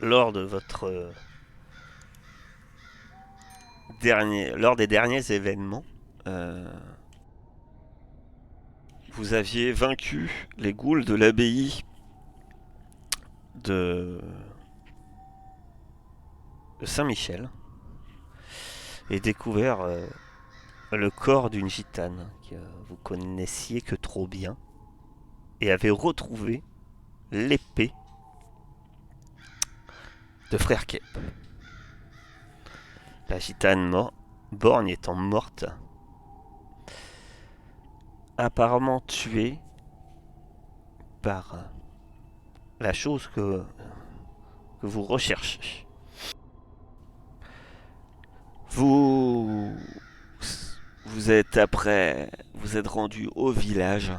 Lors de lors des derniers événements, vous aviez vaincu les ghouls de l'abbaye de, de Saint-Michel et découvert le corps d'une gitane que vous connaissiez que trop bien et avez retrouvé l'épée de Frère Kep. La gitane borgne étant morte, apparemment tuée par la chose que vous recherchez. Vous vous êtes rendu au village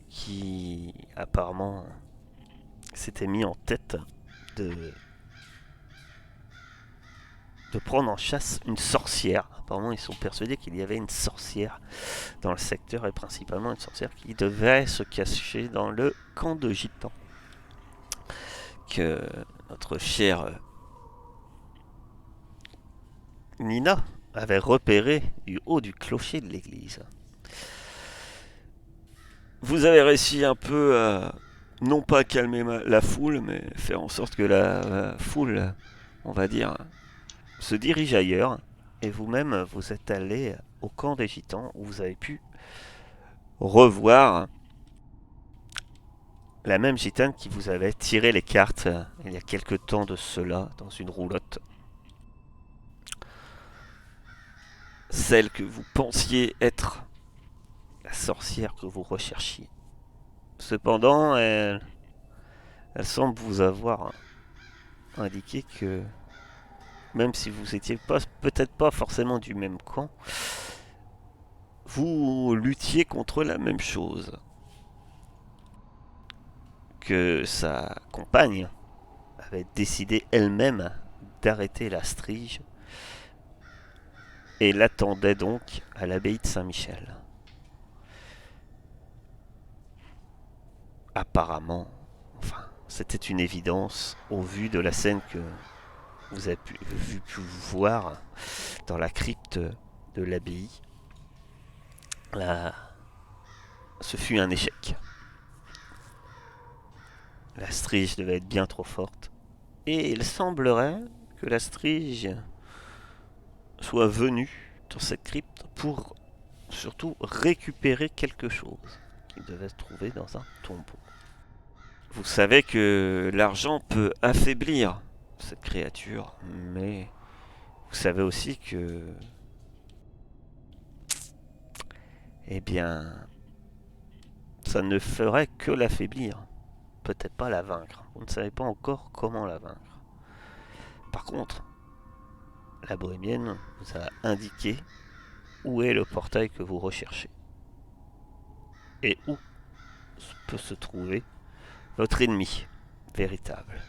qui apparemment s'était mis en tête de prendre en chasse une sorcière. Apparemment, ils sont persuadés qu'il y avait une sorcière dans le secteur et principalement une sorcière qui devait se cacher dans le camp de gitans que notre chère Nina avait repéré du haut du clocher de l'église. Vous avez réussi un peu à non pas calmer la foule, mais faire en sorte que la foule, on va dire, se dirige ailleurs. Et vous-même, vous êtes allé au camp des gitans où vous avez pu revoir la même gitane qui vous avait tiré les cartes il y a quelque temps de cela dans une roulotte. Celle que vous pensiez être la sorcière que vous recherchiez. Cependant, elle semble vous avoir indiqué que même si vous étiez peut-être pas forcément du même camp, vous luttiez contre la même chose. Que sa compagne avait décidé elle-même d'arrêter la strige et l'attendait donc à l'abbaye de Saint-Michel. Apparemment, enfin, c'était une évidence au vu de la scène que vous avez pu voir dans la crypte de l'abbaye. Là, ce fut un échec. La strige devait être bien trop forte. Et il semblerait que la strige soit venue dans cette crypte pour surtout récupérer quelque chose qu'il devait se trouver dans un tombeau. Vous savez que l'argent peut affaiblir cette créature, mais vous savez aussi que, eh bien, ça ne ferait que l'affaiblir, peut-être pas la vaincre. Vous ne savez pas encore comment la vaincre. Par contre, la bohémienne vous a indiqué où est le portail que vous recherchez et où peut se trouver votre ennemi véritable.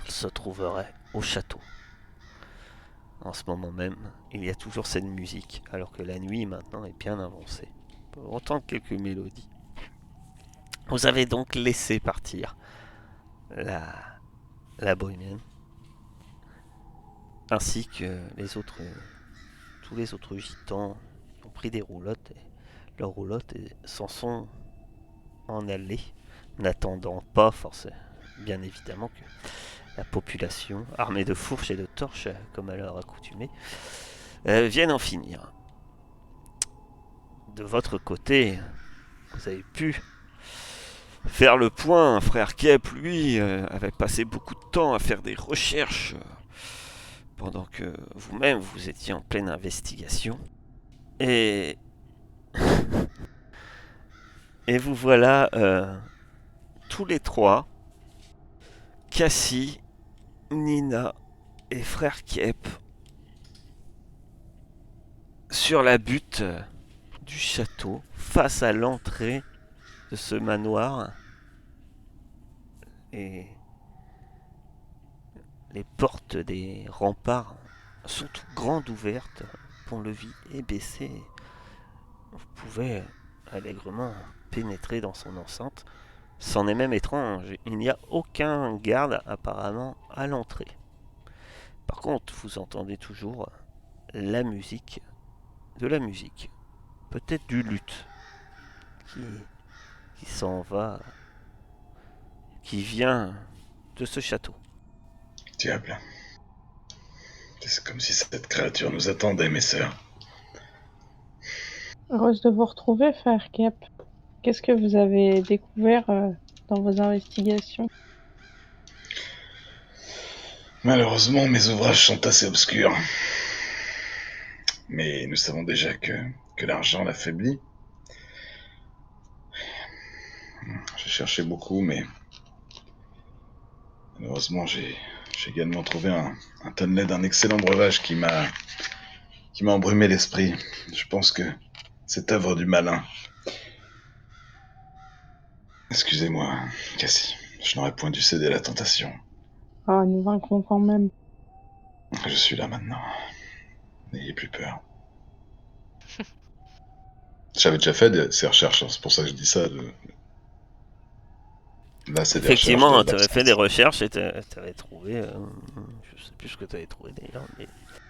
Il se trouverait au château. En ce moment même, il y a toujours cette musique, alors que la nuit maintenant est bien avancée. On peut entendre quelques mélodies. Vous avez donc laissé partir la, la bohémienne, ainsi que tous les autres gitans ont pris des roulottes, leurs roulottes et s'en sont en allés, n'attendant pas forcément, bien évidemment, que la population, armée de fourches et de torches, comme à leur accoutumée, vienne en finir. De votre côté, vous avez pu faire le point. Frère Kep, lui, avait passé beaucoup de temps à faire des recherches pendant que vous-même vous étiez en pleine investigation. Et et vous voilà tous les trois, Cassie, Nina et frère Kiep sur la butte du château, face à l'entrée de ce manoir. Et les portes des remparts sont toutes grandes ouvertes, pont-levis est baissé. Vous pouvez allègrement pénétrer dans son enceinte. C'en est même étrange, il n'y a aucun garde apparemment à l'entrée. Par contre, vous entendez toujours la musique, de la musique, peut-être du luth, qui, qui s'en va, qui vient de ce château. Diable. C'est comme si cette créature nous attendait, mes sœurs. Heureuse de vous retrouver, frère Cap. Qu'est-ce que vous avez découvert dans vos investigations? Malheureusement, mes ouvrages sont assez obscurs. Mais nous savons déjà que l'argent l'affaiblit. J'ai cherché beaucoup, mais malheureusement, j'ai également trouvé un tonnelet d'un excellent breuvage qui m'a embrumé l'esprit. Je pense que c'est œuvre du malin. Excusez-moi, Cassie. Je n'aurais point dû céder à la tentation. Ah, nous vaincrons quand même. Je suis là maintenant. N'ayez plus peur. J'avais déjà fait ces recherches, hein. C'est pour ça que je dis ça. Là, c'est des recherches Effectivement, tu avais fait des d'absence. recherches et tu avais trouvé. Je sais plus ce que tu avais trouvé d'ailleurs, mais.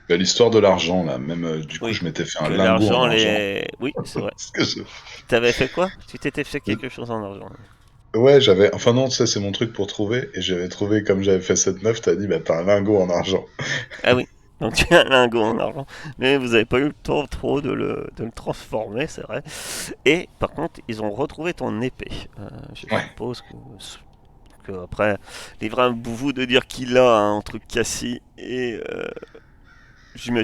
L'histoire de l'argent, là, même du coup, Oui, je m'étais fait un que lingot en l'argent argent. les. Oui, c'est vrai. Ce que je- Tu avais fait quoi? Tu t'étais fait quelque chose en argent. Ouais, j'avais. Enfin, non, tu sais, c'est mon truc pour trouver. Et j'avais trouvé, comme j'avais fait cette meuf, t'as dit, bah, t'as un lingot en argent. Ah oui, donc tu as un lingot en argent. Mais vous n'avez pas eu le temps trop de le transformer, c'est vrai. Et par contre, ils ont retrouvé ton épée. Je Ouais, suppose que après, livré un bout de dire qu'il a entre Cassie et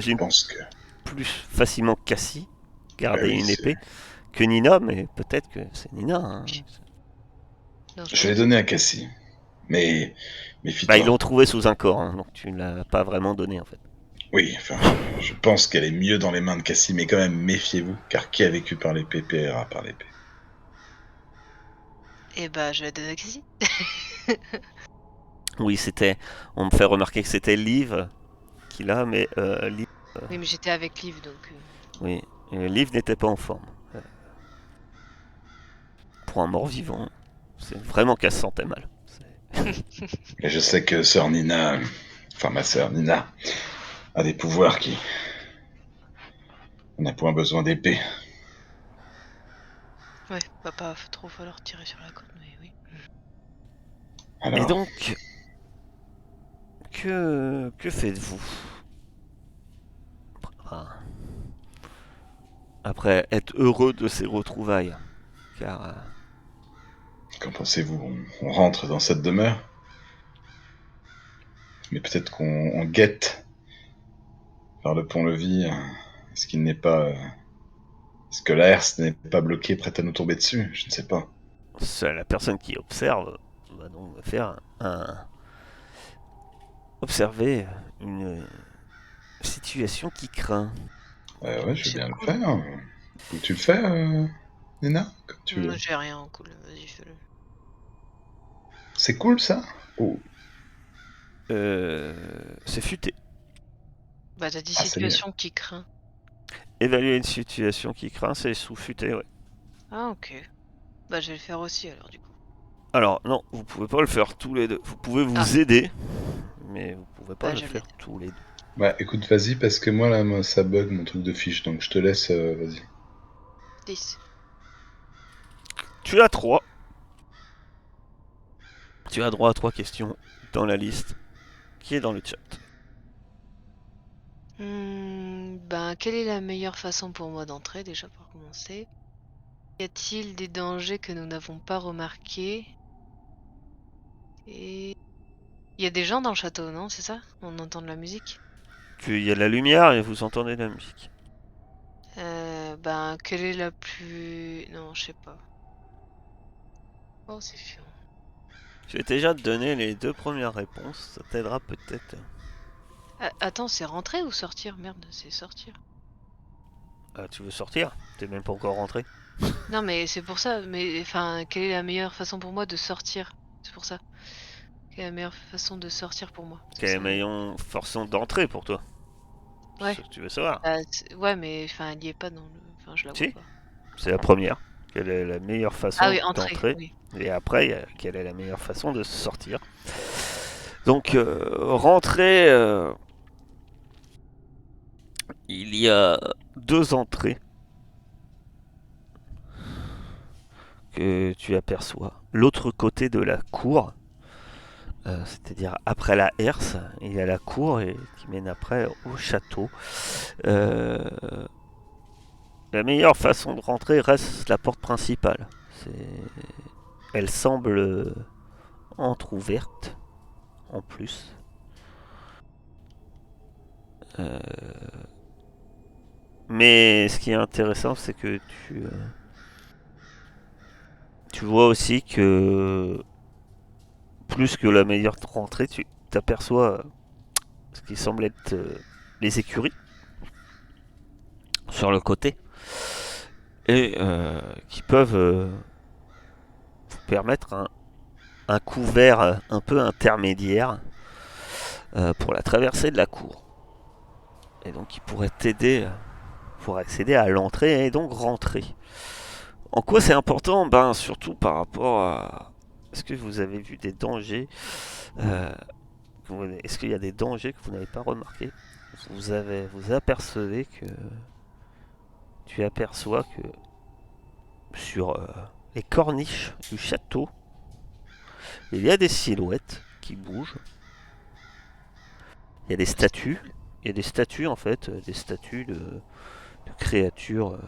je j'imagine pense que. plus facilement Cassie Bah garder oui, une c'est. épée que Nina, mais peut-être que c'est Nina. Hein. Non, je Je l'ai pense. donné à Cassie. Mais. Bah, ils Méfie-toi. l'ont trouvé sous un corps, hein, donc tu ne l'as pas vraiment donné en fait. Oui, enfin, je pense qu'elle est mieux dans les mains de Cassie, mais quand même, méfiez-vous, car qui a vécu par l'épée paiera par l'épée. Eh bah, je vais donner à Cassie. Oui, c'était. On me fait remarquer que c'était Liv qu'il a, mais Liv, Oui, mais j'étais avec Liv, donc. oui, Liv n'était pas en forme. Pour un mort-vivant, c'est vraiment qu'elle se sentait mal. Et je sais que sœur Nina, enfin ma sœur Nina, a des pouvoirs qui. On n'a point besoin d'épée. Ouais, va pas trop falloir tirer sur la corde, mais oui. Et Alors, donc, que faites-vous? Ah, après être heureux de ces retrouvailles, car qu'en pensez-vous? On rentre dans cette demeure, mais peut-être qu'on guette par le pont-levis. Est-ce qu'il n'est pas. Est-ce que l'Aers n'est pas bloqué, prêt à nous tomber dessus? Je ne sais pas. c'est la personne qui observe va donc faire un observer une situation qui craint. Ouais, je veux C'est bien le cool. faire. Où tu le fais, Nina? Comme tu Moi, veux. j'ai rien, cool. Vas-y, fais-le. C'est cool ça? Oh, C'est futé. Bah, t'as dit ah, c'est mieux. situation qui craint. Évaluer une situation qui craint, c'est sous futé, ouais. Ah, ok. Bah, je vais le faire aussi, alors, du coup. Alors, non, vous pouvez pas le faire tous les deux. Vous pouvez Ah, vous aider, mais vous pouvez pas bah, le je faire l'aide. tous les deux. Bah écoute, vas-y, parce que moi là, ça bug mon truc de fiche, donc je te laisse, vas-y. 10. Tu as trois. Tu as droit à trois questions dans la liste qui est dans le chat. Ben, quelle est la meilleure façon pour moi d'entrer, déjà, pour commencer? Y a-t-il des dangers que nous n'avons pas remarqués? Et il y a des gens dans le château, non? C'est ça? On entend de la musique? Qu'il y a de la lumière et vous entendez de la musique. Ben, quelle est la plus... Non, je sais pas. Oh, c'est chiant. Je vais déjà te donner les 2 premières réponses, ça t'aidera peut-être. Attends, c'est rentrer ou sortir? Merde, c'est sortir. Tu veux sortir? T'es même pas encore rentré. Non, mais c'est pour ça. Mais enfin, quelle est la meilleure façon pour moi de sortir? C'est pour ça. Quelle est la meilleure façon de sortir pour moi? C'est Quelle est la ça. meilleure façon d'entrer pour toi? C'est Ouais. ce que tu veux savoir. Ouais, mais enfin, elle y est pas dans le. Enfin, je la vois Si, pas. c'est la première. Quelle est la meilleure Ah façon oui, entrer. d'entrer? Oui. Et après, quelle est la meilleure façon de sortir? Donc, rentrer, il y a 2 entrées que tu aperçois. L'autre côté de la cour, c'est-à-dire après la herse, il y a la cour qui mène après au château. Euh, la meilleure façon de rentrer reste la porte principale. Elle semble entrouverte en plus. Euh, Mais ce qui est intéressant, c'est que tu vois aussi que plus que la meilleure rentrée, tu t'aperçois ce qui semble être les écuries sur le côté et qui peuvent vous permettre un couvert un peu intermédiaire pour la traversée de la cour. Et donc qui pourrait t'aider pour accéder à l'entrée et donc rentrer. En quoi c'est important? Ben surtout par rapport à... Est-ce que vous avez vu des dangers euh, Est-ce qu'il y a des dangers que vous n'avez pas remarqués? Vous apercevez que... Tu aperçois que sur les corniches du château, il y a des silhouettes qui bougent. Il y a des statues. Il y a des statues en fait, des statues de créatures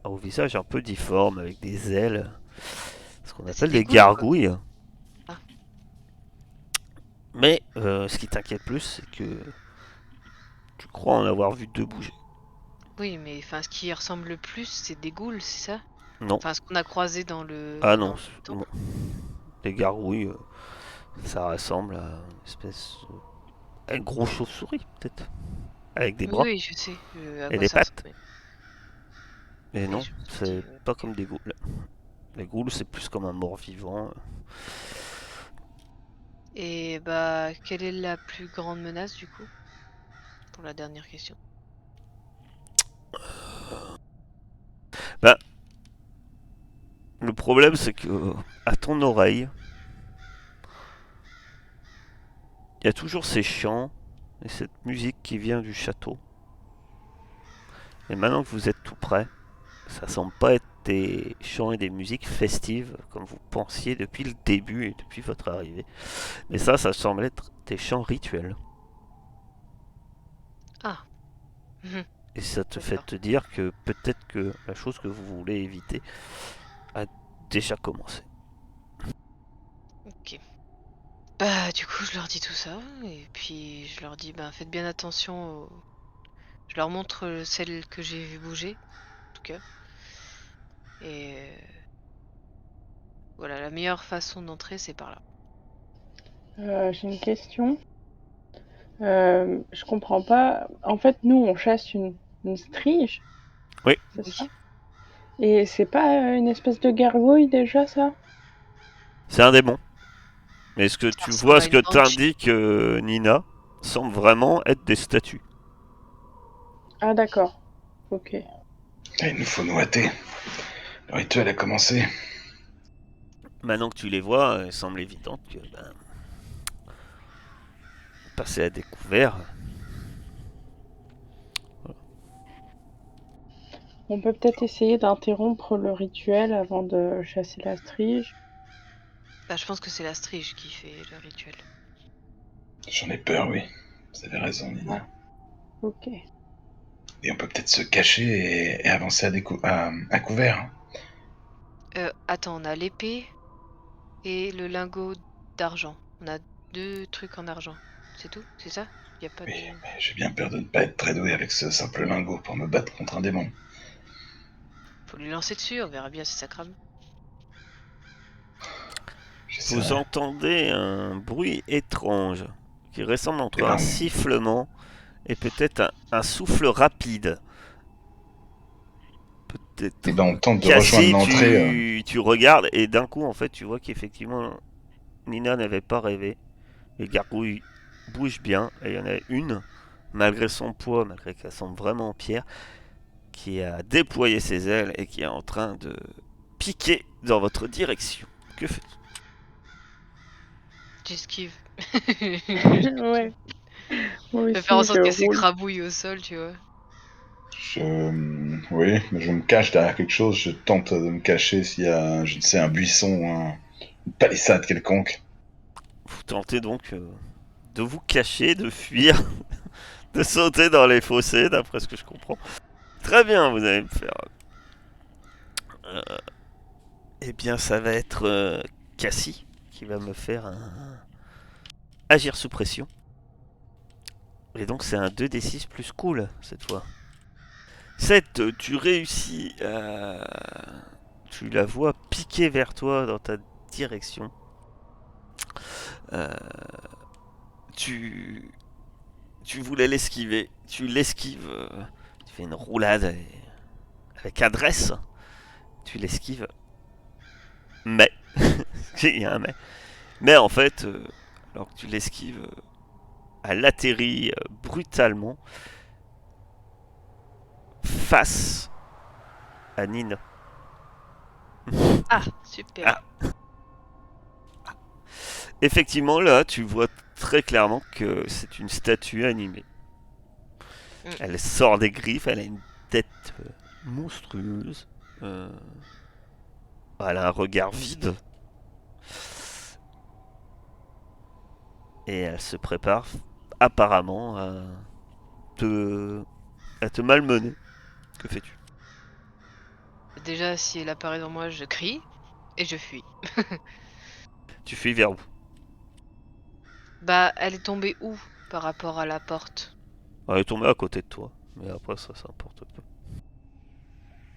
au visage un peu difforme, avec des ailes, ce qu'on C'est appelle des des ghouls, quoi. gargouilles. Ah. Mais ce qui t'inquiète plus, c'est que tu crois en avoir vu 2 bouger. Oui, mais enfin, ce qui ressemble le plus, c'est des ghouls, c'est ça? Non. Enfin, ce qu'on a croisé dans Ah dans non. le Non. temple. Les gargouilles, ça ressemble à une espèce... à une grosse chauve-souris, peut-être. Avec des Oui, bras oui, je sais à et quoi des ça pattes. ressemble. Mais Oui, non, je me suis dit, c'est pas ok. comme des ghouls. Les ghouls, c'est plus comme un mort-vivant. Et bah, quelle est la plus grande menace du coup? Pour la dernière question. Bah, le problème, c'est que à ton oreille, il y a toujours ces chants et cette musique qui vient du château. Et maintenant que vous êtes tout près, ça semble pas être des chants et des musiques festives comme vous pensiez depuis le début et depuis votre arrivée. Mais ça semble être des chants rituels. Ah. Mhm. Et ça te fait D'accord. te dire que peut-être que la chose que vous voulez éviter a déjà commencé. Ok. Bah, du coup, je leur dis tout ça. Et puis, je leur dis, ben, faites bien attention Je leur montre celle que j'ai vu bouger, en tout cas. Et voilà, la meilleure façon d'entrer, c'est par là. J'ai une question. Je comprends pas. En fait, nous, on chasse une strige, Oui, c'est Oui. ça? Et c'est pas une espèce de gargouille déjà, ça? c'est un démon. Mais ce que Ça tu ressemble vois, à ce une que banshee. t'indique Nina, semble vraiment être des statues. Ah, d'accord. Ok. Et il nous faut nous hâter. Le rituel a commencé. Maintenant que tu les vois, il semble évident que passer à découvert. On peut peut-être essayer d'interrompre le rituel avant de chasser la strige. Bah, je pense que c'est la strige qui fait le rituel. J'en ai peur, oui. Vous avez raison, Ah, Nina. ok. Et on peut peut-être se cacher et avancer à couvert. Attends, on a l'épée et le lingot d'argent. On a 2 trucs en argent. C'est tout? C'est ça? Y a pas Oui, de... mais j'ai bien peur de ne pas être très doué avec ce simple lingot pour me battre contre un démon. Faut lui lancer dessus, on verra bien si ça crame. Vous entendez un bruit étrange qui ressemble entre Eh ben, un sifflement et peut-être un souffle rapide. Peut-être. Et ben, on tente de rejoindre Cassie, l'entrée. tu regardes et d'un coup, en fait, tu vois qu'effectivement, Nina n'avait pas rêvé. Les gargouilles bougent bien et il y en a une, malgré son poids, malgré qu'elle semble vraiment en pierre, qui a déployé ses ailes et qui est en train de piquer dans votre direction. Que faites-vous? J'esquive. Ouais. Moi Je vais faire en aussi, je sorte qu'elle roule. s'écrabouille au sol, tu vois. Oui, mais je me cache derrière quelque chose. Je tente de me cacher s'il y a, je ne sais, un buisson, une palissade quelconque. Vous tentez donc de vous cacher, de fuir, de sauter dans les fossés, d'après ce que je comprends. Très bien, vous allez me faire. Euh, eh bien, ça va être Cassie qui va me faire un agir sous pression. Et donc, c'est un 2d6 plus cool cette fois. 7, tu réussis à. Tu la vois piquer vers toi dans ta direction. Euh, tu. Tu voulais l'esquiver. Tu l'esquives. Tu fais une roulade avec adresse. Tu l'esquives. Mais. Il y a un mais. Mais en fait, alors que tu l'esquives, elle atterrit brutalement face à Nina. Ah, super. Ah. Effectivement, là, tu vois très clairement que c'est une statue animée. Mm. Elle sort des griffes, elle a une tête monstrueuse. Euh, Elle a un regard vide. Et elle se prépare apparemment te, à te malmener. Que fais-tu? Déjà, si elle apparaît dans moi, je crie et je fuis. Tu fuis vers où? Bah, elle est tombée où par rapport à la porte? Elle est tombée à côté de toi. Mais après, ça importe peu.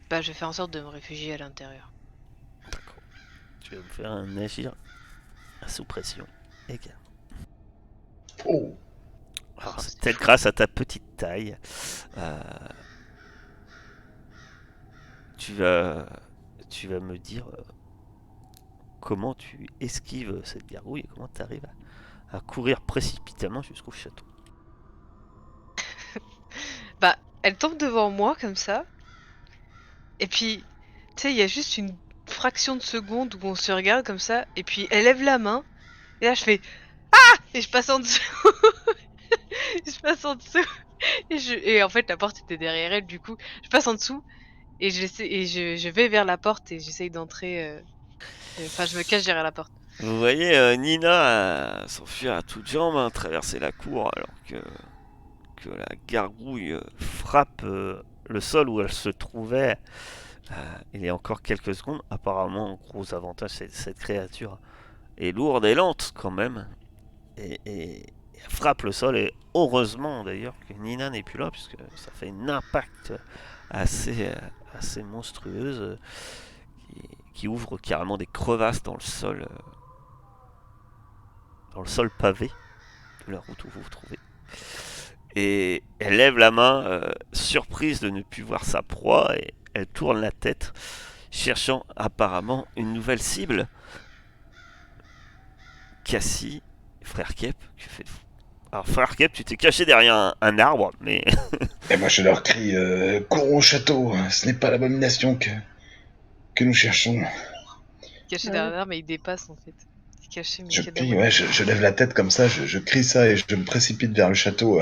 Bah, je vais faire en sorte de me réfugier à l'intérieur. D'accord. Tu vas me faire un agir sous pression égal. Oh, Alors, Oh, c'est c'est peut-être chaud. grâce à ta petite taille. euh, tu vas, tu vas me dire comment tu esquives cette gargouille et comment tu arrives à courir précipitamment jusqu'au château. Bah, elle tombe devant moi comme ça. Et puis, tu sais, il y a juste une fraction de seconde où on se regarde comme ça. Et puis, elle lève la main. Et là, je fais Ah! Et je passe en dessous. Je passe en dessous. Et en fait, la porte était derrière elle. Du coup, je passe en dessous. Et, je vais vers la porte et j'essaye d'entrer. Enfin, je me cache derrière la porte. Vous voyez Nina s'enfuir à toutes jambes, hein, traverser la cour alors que la gargouille frappe le sol où elle se trouvait. Il y a encore quelques secondes. Apparemment, gros avantage, cette créature est lourde et lente quand même. Et elle frappe le sol. Et heureusement d'ailleurs que Nina n'est plus là, puisque ça fait un impact assez monstrueuse qui ouvre carrément des crevasses dans le sol pavé de la route où vous vous trouvez. Et elle lève la main, surprise de ne plus voir sa proie, et elle tourne la tête, cherchant apparemment une nouvelle cible. Cassie, frère Kep, tu fais. Alors, frère Kep, tu t'es caché derrière un arbre, mais. et moi je leur crie, courons au château, ce n'est pas l'abomination que nous cherchons. Caché Ah derrière oui. l'arbre, mais il dépasse en fait. Il est caché, mais Je quelle crie, ouais, abomination. je lève la tête comme ça, je crie ça et je me précipite vers le château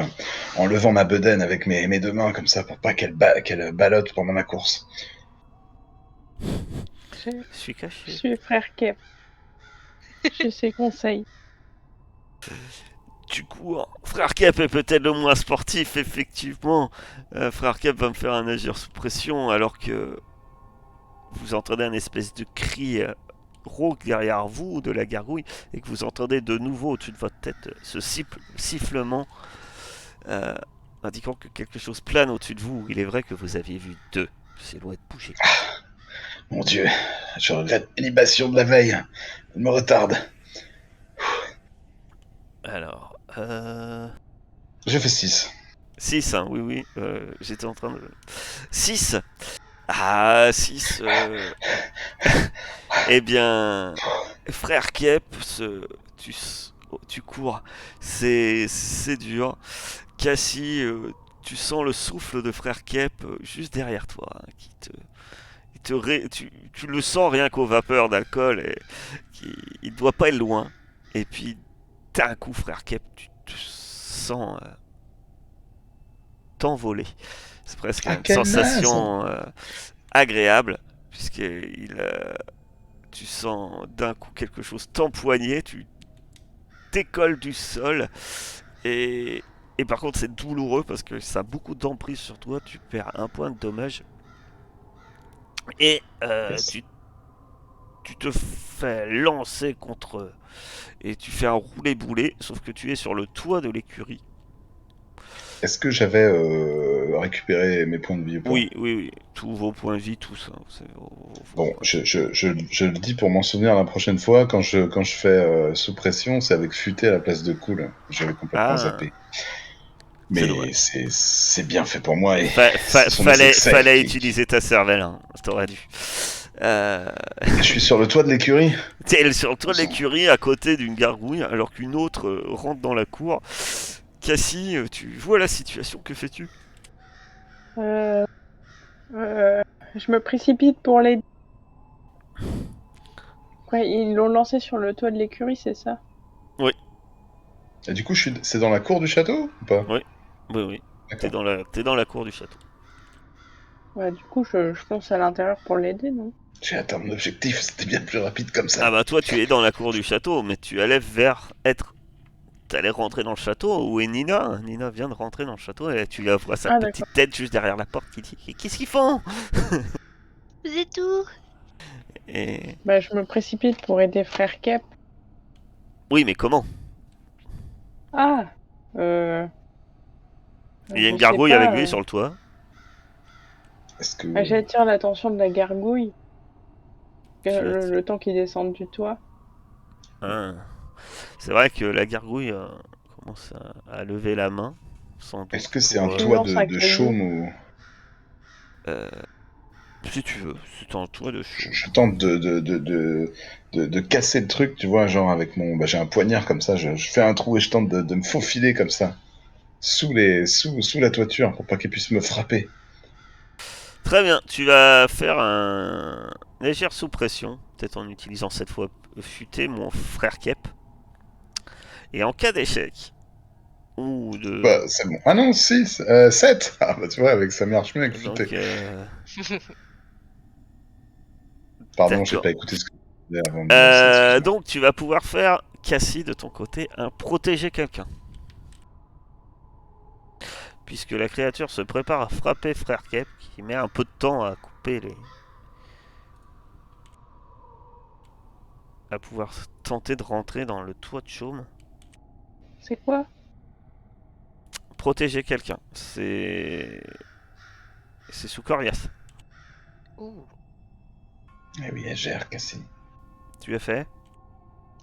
en levant ma bedaine avec mes deux mains comme ça pour pas qu'elle ballotte pendant ma course. Je Je suis je caché. suis frère Kep. Je suis ses conseils. Tu cours. Frère Kep est peut-être le moins sportif, effectivement. Frère Kep va me faire un agir sous pression alors que vous entendez un espèce de cri rauque derrière vous de la gargouille et que vous entendez de nouveau au-dessus de votre tête ce sifflement euh, indiquant que quelque chose plane au-dessus de vous. Il est vrai que vous aviez vu deux silhouettes bouger. Mon Dieu, je regrette l'élibation de la veille. Elle me retarde. Alors, J'ai fait 6. 6, hein, oui, oui, j'étais en train de... 6. Ah, 6. Eh bien, frère Kep, tu, tu cours, c'est dur. Cassie, tu sens le souffle de frère Kep juste derrière toi, hein, tu le sens rien qu'aux vapeurs d'alcool, et il doit pas être loin. Et puis, d'un coup, frère Kep, tu te sens t'envoler. C'est presque Ah, une quel naze! sensation agréable, puisque tu sens d'un coup quelque chose t'empoigner, tu décolles du sol, et, et par contre c'est douloureux parce que ça a beaucoup d'emprise sur toi, tu perds un point de dommage, et Yes. tu te fais lancer contre eux, et tu fais un roulé-boulé, sauf que tu es sur le toit de l'écurie. Est-ce que j'avais récupéré mes points de vie ou pas? Oui, oui, oui, tous vos points de vie, tout ça, c'est vos Bon, points de vie. je le dis pour m'en souvenir la prochaine fois, quand je fais sous pression, c'est avec futé à la place de cool. J'avais complètement Ah, zappé. c'est Mais dommage. c'est bien fait pour moi et ce sont des excès. Fallait utiliser ta cervelle, hein. T'aurais dû. Euh, Je suis sur le toit de l'écurie. T'es sur le toit de l'écurie à côté d'une gargouille alors qu'une autre rentre dans la cour. Cassie, tu vois la situation, que fais-tu? Euh, je me précipite pour les... Ouais, ils l'ont lancé sur le toit de l'écurie, c'est ça? Oui, Et du coup, c'est dans la cour du château ou pas? oui, oui, oui. D'accord. T'es dans la cour du château. Ouais, du coup, je pense à l'intérieur pour l'aider, non? J'ai atteint mon objectif, c'était bien plus rapide comme Ah ça. bah toi tu es dans la cour du château, mais tu allais vers être... T'allais rentrer dans le château, où est Nina? Nina vient de rentrer dans le château et tu la vois sa Ah, d'accord. petite tête juste derrière la porte qui dit: qu'est-ce qu'ils font? Vous êtes où? Et... Bah, je me précipite pour aider Frère Kep. Oui, mais comment? Ah! Euh... Il y a Je une sais gargouille avec pas. lui sur le toit. Est-ce que... J'attire l'attention de la gargouille. Tu as... Le temps qu'il descende du toit. Hein. C'est vrai que la gargouille commence à lever la main, sans Est-ce doute que c'est un pour... Je lui toit lance un de caillou. chaume ou... euh, si tu veux, c'est un toit de Je, chaume. je tente de casser le truc, tu vois, genre avec mon... Bah, j'ai un poignard comme ça, je fais un trou et je tente de me faufiler comme ça, sous la toiture, pour pas qu'il puisse me frapper. Très bien, tu vas faire un légère sous pression, peut-être en utilisant cette fois futé mon frère Kep. Et en cas d'échec, ou de... Bah, c'est bon. Ah non, 6, 7. Ah bah tu vois, avec ça marche mieux avec futé. Donc, Pardon, j'ai d'accord. pas écouté ce que tu disais avant de me lancer, excuse-moi. Donc tu vas pouvoir faire, Cassie, de ton côté, un protéger quelqu'un. Puisque la créature se prépare à frapper Frère Kep, qui met un peu de temps à couper les... à pouvoir tenter de rentrer dans le toit de chaume. C'est quoi? Protéger quelqu'un, c'est... c'est sous coriace. Ouh, Eh oui, elle gère, Cassie. Tu as fait.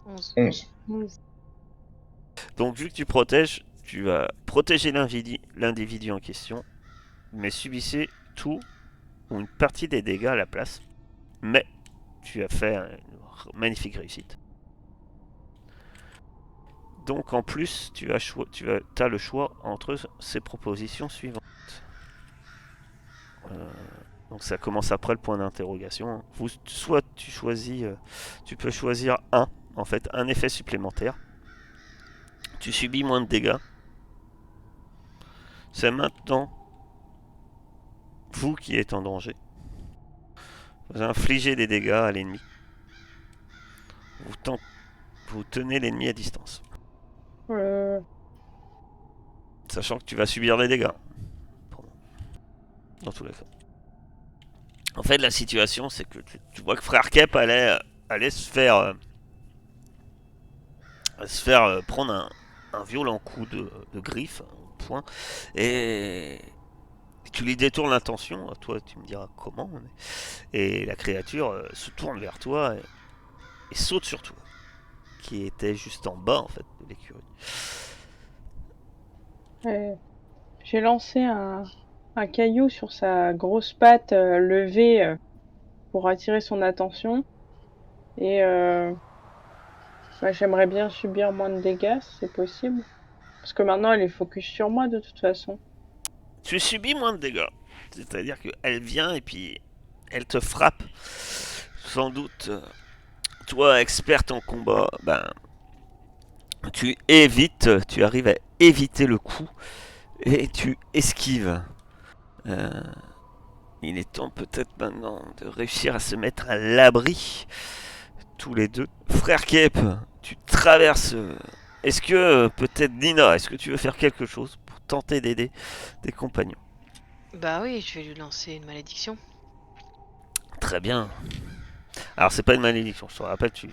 11. 11. Donc vu que tu protèges, tu vas protéger l'individu en question, mais subissez tout ou une partie des dégâts à la place. Mais tu as fait une magnifique réussite. Donc en plus, tu as le choix entre ces propositions suivantes. Euh, donc ça commence après le point d'interrogation. Soit tu choisis, tu peux choisir en fait, un effet supplémentaire. Tu subis moins de dégâts. C'est maintenant vous qui êtes en danger. Vous infligez des dégâts à l'ennemi. Vous tenez l'ennemi à distance. Euh, Sachant que tu vas subir des dégâts. Dans tous les cas. En fait, la situation, c'est que tu vois que Frère Kep allait se faire prendre un violent coup de griffe au poing. Et tu lui détournes l'attention. Toi, tu me diras comment. Et la créature se tourne vers toi et saute sur toi. qui était juste en bas en fait de l'écurie. J'ai lancé un caillou sur sa grosse patte levée pour attirer son attention. Et j'aimerais bien subir moins de dégâts si c'est possible. Parce que maintenant elle est focus sur moi de toute façon. Tu subis moins de dégâts. C'est-à-dire qu'elle vient et puis elle te frappe. Sans doute, toi, experte en combat, ben, tu évites, tu arrives à éviter le coup et tu esquives. Euh, il est temps peut-être maintenant de réussir à se mettre à l'abri, tous les deux. Frère Kep, tu traverses. Est-ce que peut-être Nina, est-ce que tu veux faire quelque chose pour tenter d'aider tes compagnons? Bah oui, je vais lui lancer une malédiction. Très bien. Alors c'est pas une malédiction, je te rappelle, tu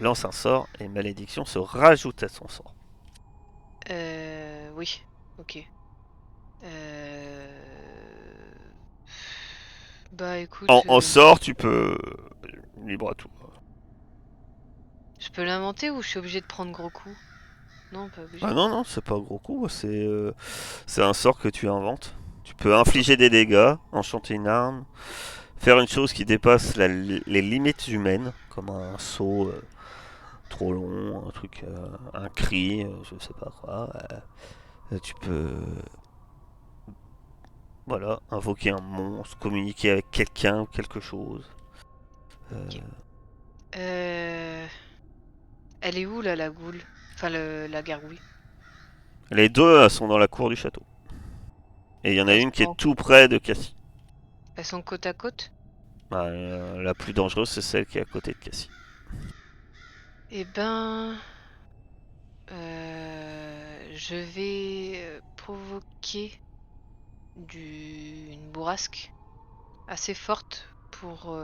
lances un sort et une malédiction se rajoute à son sort. Oui, ok. Euh... Bah écoute, En sort, tu peux. Libre à tout. je peux l'inventer ou je suis obligé de prendre gros coup? Non, pas obligé. Ah non, non, c'est pas un gros coup, c'est un sort que tu inventes. Tu peux infliger des dégâts, enchanter une arme, faire une chose qui dépasse les limites humaines, comme un saut trop long, un truc, un cri, je sais pas quoi. Tu peux, voilà, invoquer un monstre, communiquer avec quelqu'un ou quelque chose. Euh, Ok. Elle est où là, la goule? Enfin, la gargouille. les deux sont dans la cour du château. Et il y en a Elles une qui est sont, tout près de Cassie. elles sont côte à côte? Bah, la plus dangereuse, c'est celle qui est à côté de Cassie. Eh ben, je vais provoquer une bourrasque assez forte pour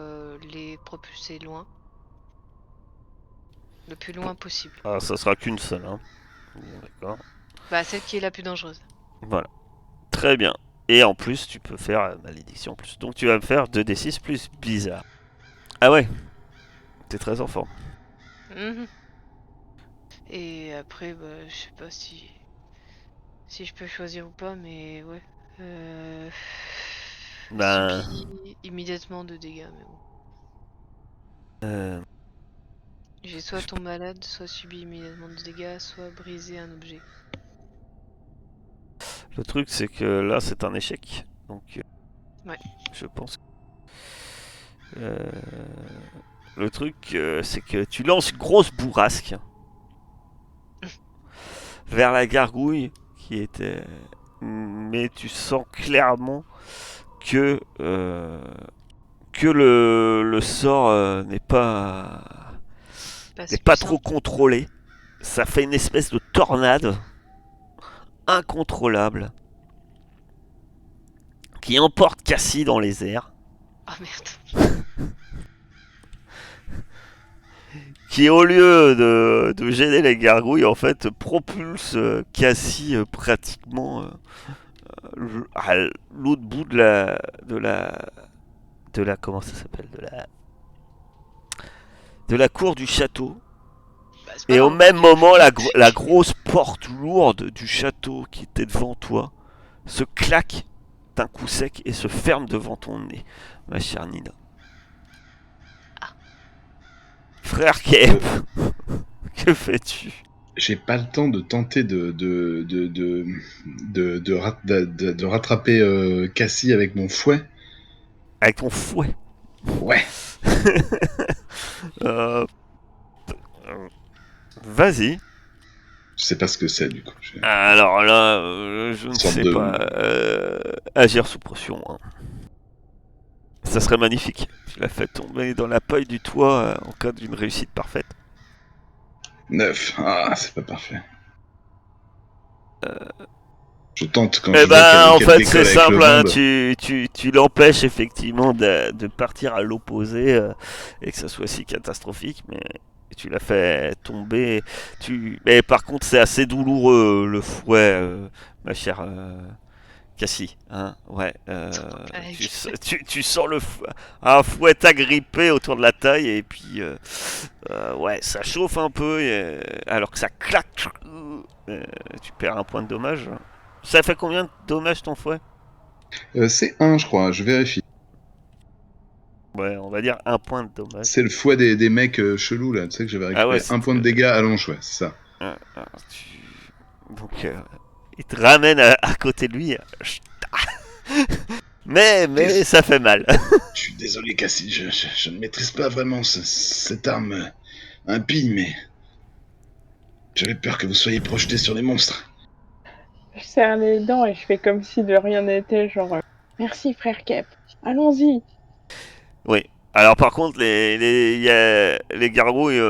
les propulser loin, le plus loin possible. Ah, ça sera qu'une seule, hein. Bon, d'accord. Bah, celle qui est la plus dangereuse. Voilà. Très bien. Et en plus, tu peux faire malédiction en plus. Donc tu vas me faire 2d6 plus bizarre. Ah ouais, t'es très en forme. Mhm. Et après, bah, je sais pas si je peux choisir ou pas, mais ouais. Ben. Subis immédiatement de dégâts, mais bon. euh, J'ai soit je- tombé malade, soit subi immédiatement de dégâts, soit brisé un objet. le truc, c'est que là, c'est un échec. Donc, Ouais. je pense. Euh, le truc, c'est que tu lances une grosse bourrasque vers la gargouille qui était. Mais tu sens clairement que le sort Pas n'est si pas puissant. trop contrôlé. Ça fait une espèce de tornade incontrôlable qui emporte Cassie dans les airs, Ah merde. qui au lieu de gêner les gargouilles, en fait, propulse Cassie pratiquement à l'autre bout de la comment ça s'appelle de la cour du château. Bah, c'est pas Et au grave. même moment, la grosse porte lourde du château qui était devant toi se claque d'un coup sec et se ferme devant ton nez, ma chère Nina. Frère Kep, que fais-tu? J'ai pas le temps de tenter de rattraper Cassie avec mon fouet. Avec ton fouet. Ouais. Euh, Vas-y. Je sais pas ce que c'est du coup. Alors là, je ne Une sorte sais de. pas. Agir sous pression, hein. Ça serait magnifique. Tu l'as fait tomber dans la paille du toit en cas d'une réussite parfaite. 9. Ah, c'est pas parfait. Je tente quand Eh je vois ben, en qu'elle fait, c'est décolle avec le simple, hein. bombe. Tu l'empêches effectivement de partir à l'opposé et que ça soit si catastrophique, mais tu l'as fait tomber. Mais par contre, c'est assez douloureux le fouet, ma chère Cassie, hein, ouais. Blague. Tu sens un fouet agrippé autour de la taille et puis ouais, ça chauffe un peu alors que ça claque. Tu perds un point de dommage. Ça fait combien de dommages ton fouet? C'est 1, je crois, je vérifie. Ouais, on va dire un point de dommage. C'est le fouet des mecs chelous, là, tu sais que j'avais Ah ouais, récupéré. Un point de dégâts à longe, ouais, c'est ça. Donc il te ramène à côté de lui. Mais ça fait mal. Je suis désolé, Cassie, je ne maîtrise pas vraiment cette arme impie, mais j'avais peur que vous soyez projeté sur les monstres. Je serre les dents et je fais comme si de rien n'était, genre merci frère Kep, allons-y. Oui. Alors par contre, les gargouilles,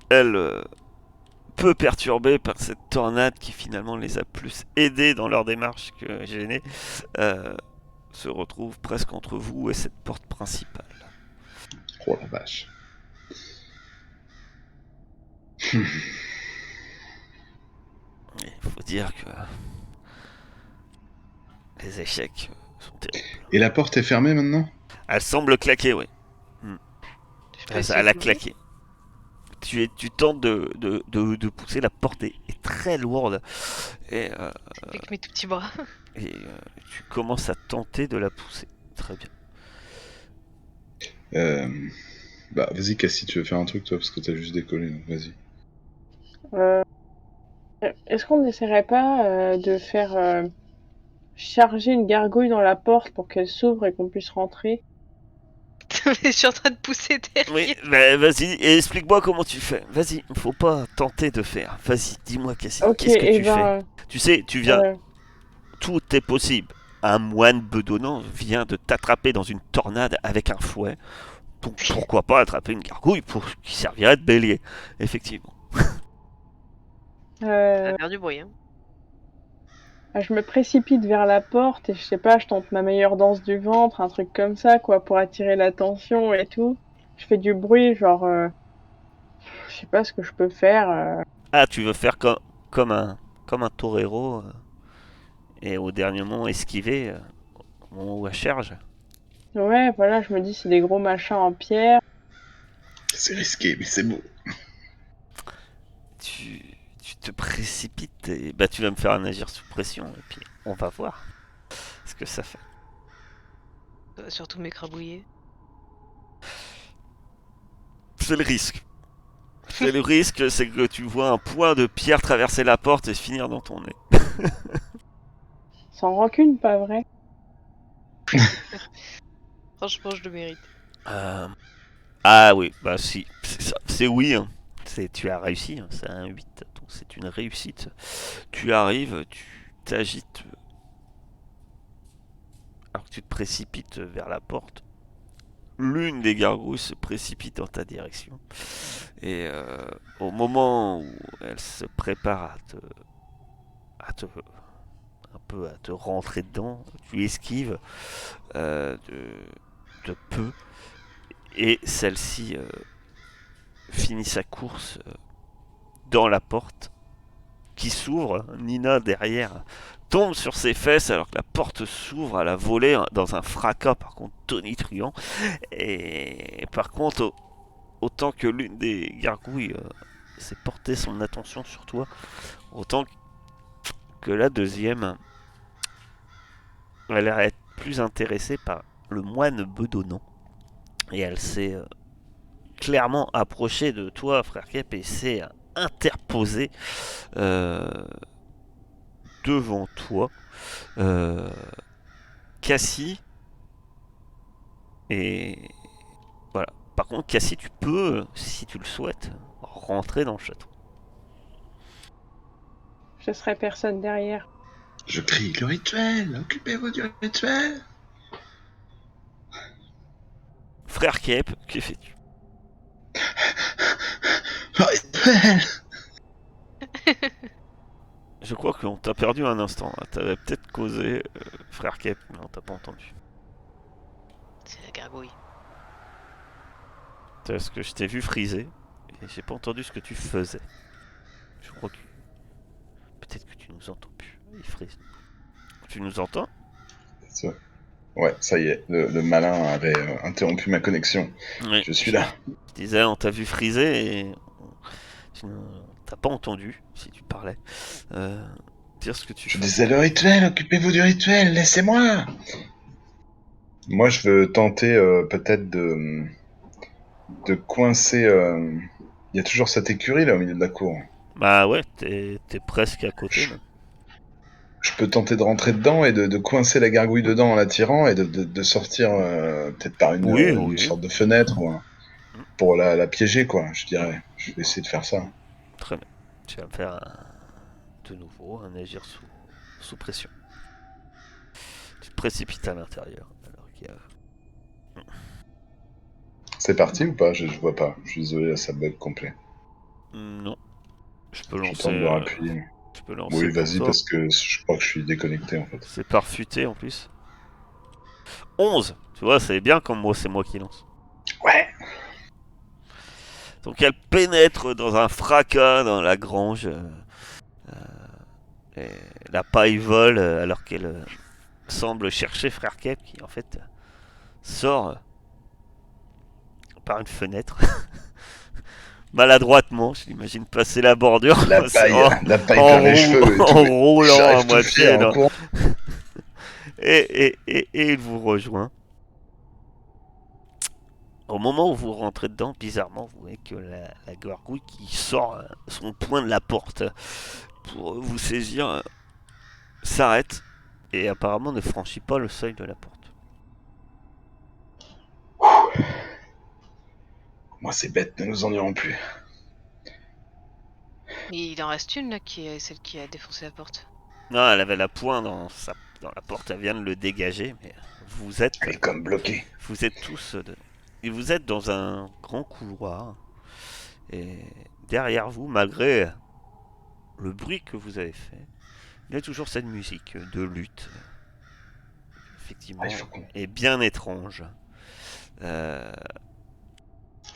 elles, peu perturbées par cette tornade qui finalement les a plus aidées dans leur démarche que gênées, se retrouvent presque entre vous et cette porte principale. Oh la vache. Il faut dire que les échecs sont terribles. Et la porte est fermée maintenant? Elle semble claquer, oui. Je peux essayer Elle a de l'ouvrir. claqué. Tu tentes de pousser, la porte est très lourde et, Avec mes tout petits bras. tu commences à tenter de la pousser. Très bien. Bah, vas-y, Cassie, tu veux faire un truc, toi, parce que t'as juste décollé, donc vas-y. Euh, Est-ce qu'on n'essaierait pas de faire charger une gargouille dans la porte pour qu'elle s'ouvre et qu'on puisse rentrer? Je suis en train de pousser Oui, derrière. bah, vas-y, et explique-moi comment tu fais. Vas-y, faut pas tenter de faire. Vas-y, dis-moi, Cassie, Ok, qu'est-ce que et tu fais? ben Tu sais, tu viens, euh, tout est possible. Un moine bedonnant vient de t'attraper dans une tornade avec un fouet. Donc pourquoi pas attraper une gargouille qui servirait de bélier, effectivement. Ça euh, va faire du bruit, hein. je me précipite vers la porte et je sais pas, je tente ma meilleure danse du ventre, un truc comme ça, quoi, pour attirer l'attention et tout. Je fais du bruit, genre, je sais pas ce que je peux faire. Ah, tu veux faire comme comme un torero et au dernier moment esquiver au moment où elle charge? Ouais, voilà, je me dis c'est des gros machins en pierre. C'est risqué, mais c'est beau. Tu, tu te précipites et bah tu vas me faire un agir sous pression et puis on va voir ce que ça fait. Ça va surtout m'écrabouiller. C'est le risque. C'est le risque, c'est que tu vois un point de pierre traverser la porte et finir dans ton nez. Sans rancune, pas vrai? Franchement, je le mérite. Euh, Ah oui, bah si, c'est ça. C'est oui, hein. Tu as réussi, hein. C'est un 8, donc c'est une réussite. Tu arrives, tu t'agites, alors que tu te précipites vers la porte. L'une des gargouilles se précipite dans ta direction. Et au moment où elle se prépare un peu à te rentrer dedans, tu esquives de peu. Et celle-ci finit sa course dans la porte qui s'ouvre. Nina derrière tombe sur ses fesses alors que la porte s'ouvre à la volée dans un fracas par contre tonitruant. Et par contre, autant que l'une des gargouilles s'est porté son attention sur toi, autant que la deuxième, elle a l'air plus intéressée par le moine bedonnant. Et elle s'est clairement approchée de toi, frère Kep, et s'est interposée euh, devant toi. Euh, Cassie, et voilà. Par contre, Cassie, tu peux, si tu le souhaites, rentrer dans le château. Je serai personne derrière. Je crie, le rituel, occupez-vous du rituel. Frère Kep, que fais-tu? Le rituel. Je crois qu'on t'a perdu un instant. T'avais peut-être causé, frère Kep, mais on t'a pas entendu. C'est la gargouille. Parce que je t'ai vu friser, et j'ai pas entendu ce que tu faisais. Je crois que peut-être que tu nous entends plus. Il frise. Tu nous entends? Ça- Ouais, ça y est, le malin avait interrompu ma connexion. Oui. Je suis là. Je disais, on t'a vu friser et tu t'as pas entendu si tu parlais. Dire ce que tu Je fais. disais le rituel, occupez-vous du rituel, laissez-moi. Moi, je veux tenter peut-être de coincer. Il y a toujours cette écurie là au milieu de la cour. Bah ouais, t'es presque à côté Je, même. je peux tenter de rentrer dedans et de coincer la gargouille dedans en la tirant et de sortir peut-être par Oui, une oui. sorte de fenêtre pour la piéger, quoi, je dirais. Je vais essayer de faire ça. Très bien. Tu vas me faire de nouveau un agir sous pression. Tu te précipites à l'intérieur. Alors qu'il y a... C'est parti ou pas? Je vois pas. Je suis désolé, là, ça bug complet. Non, je peux Je lancer. tente de rappuyer. Je peux lancer Oui, pour vas-y, toi. parce que je crois que je suis déconnecté en fait. C'est par futé en plus. 11. Tu vois, c'est bien comme moi, c'est moi qui lance. Ouais. Donc elle pénètre dans un fracas dans la grange. Et la paille vole alors qu'elle semble chercher Frère Kep qui en fait sort par une fenêtre. Maladroitement, je l'imagine passer la bordure La paille plein les cheveux et en tout. roulant à J'arrive tout moitié. fier en courant. Et il vous rejoint. Au moment où vous rentrez dedans, bizarrement, vous voyez que la gargouille qui sort son poing de la porte pour vous saisir s'arrête et apparemment ne franchit pas le seuil de la porte. Moi, c'est bête, ne nous en irons plus. Mais il en reste une là qui est celle qui a défoncé la porte. Non, elle avait la poing dans la porte, elle vient de le dégager, mais vous êtes, Elle est comme bloquée. vous êtes tous, et vous êtes dans un grand couloir, et derrière vous, malgré le bruit que vous avez fait, il y a toujours cette musique de lutte, effectivement, Ah, il faut et bien étrange.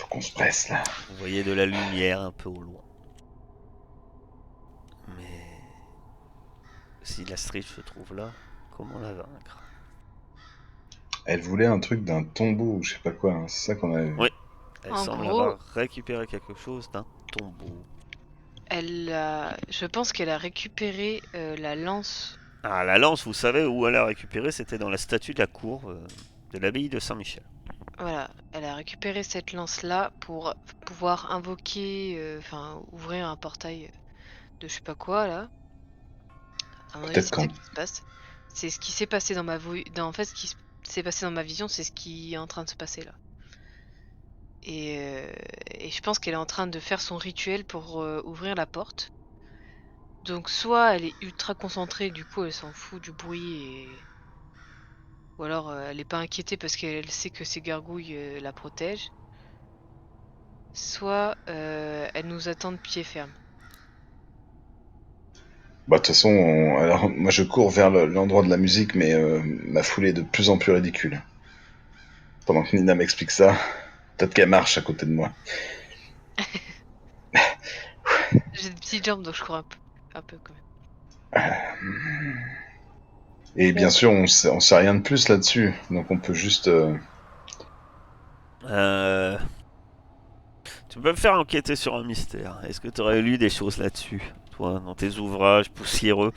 qu'on se presse là. Vous voyez de la lumière un peu au loin. Mais si la Striche se trouve là, comment la vaincre? Elle voulait un truc d'un tombeau ou je sais pas quoi. Hein. C'est ça qu'on avait. Oui, elle En semble gros, avoir récupéré quelque chose d'un tombeau. je pense qu'elle a récupéré la lance. Ah, la lance, vous savez où elle a récupéré, c'était dans la statue de la cour de l'abbaye de Saint-Michel. Voilà, elle a récupéré cette lance-là pour pouvoir invoquer, enfin ouvrir un portail de je sais pas quoi là. À mon avis, Peut-être c'est ça quand. qui se passe. C'est ce qui s'est passé dans ma en fait, ce qui s'est passé dans ma vision, c'est ce qui est en train de se passer là. Et je pense qu'elle est en train de faire son rituel pour ouvrir la porte. Donc soit elle est ultra concentrée, du coup elle s'en fout du bruit ou alors elle est pas inquiétée parce qu'elle sait que ses gargouilles la protègent. Soit elle nous attend de pied ferme. Bah, de toute façon, alors, moi je cours vers l'endroit de la musique, mais ma foulée est de plus en plus ridicule. Pendant que Nina m'explique ça, peut-être qu'elle marche à côté de moi. J'ai des petites jambes donc je cours un peu quand même. Et bien sûr, on sait rien de plus là-dessus, donc on peut juste. Tu peux me faire enquêter sur un mystère. Est-ce que tu aurais lu des choses là-dessus, toi, dans tes ouvrages poussiéreux,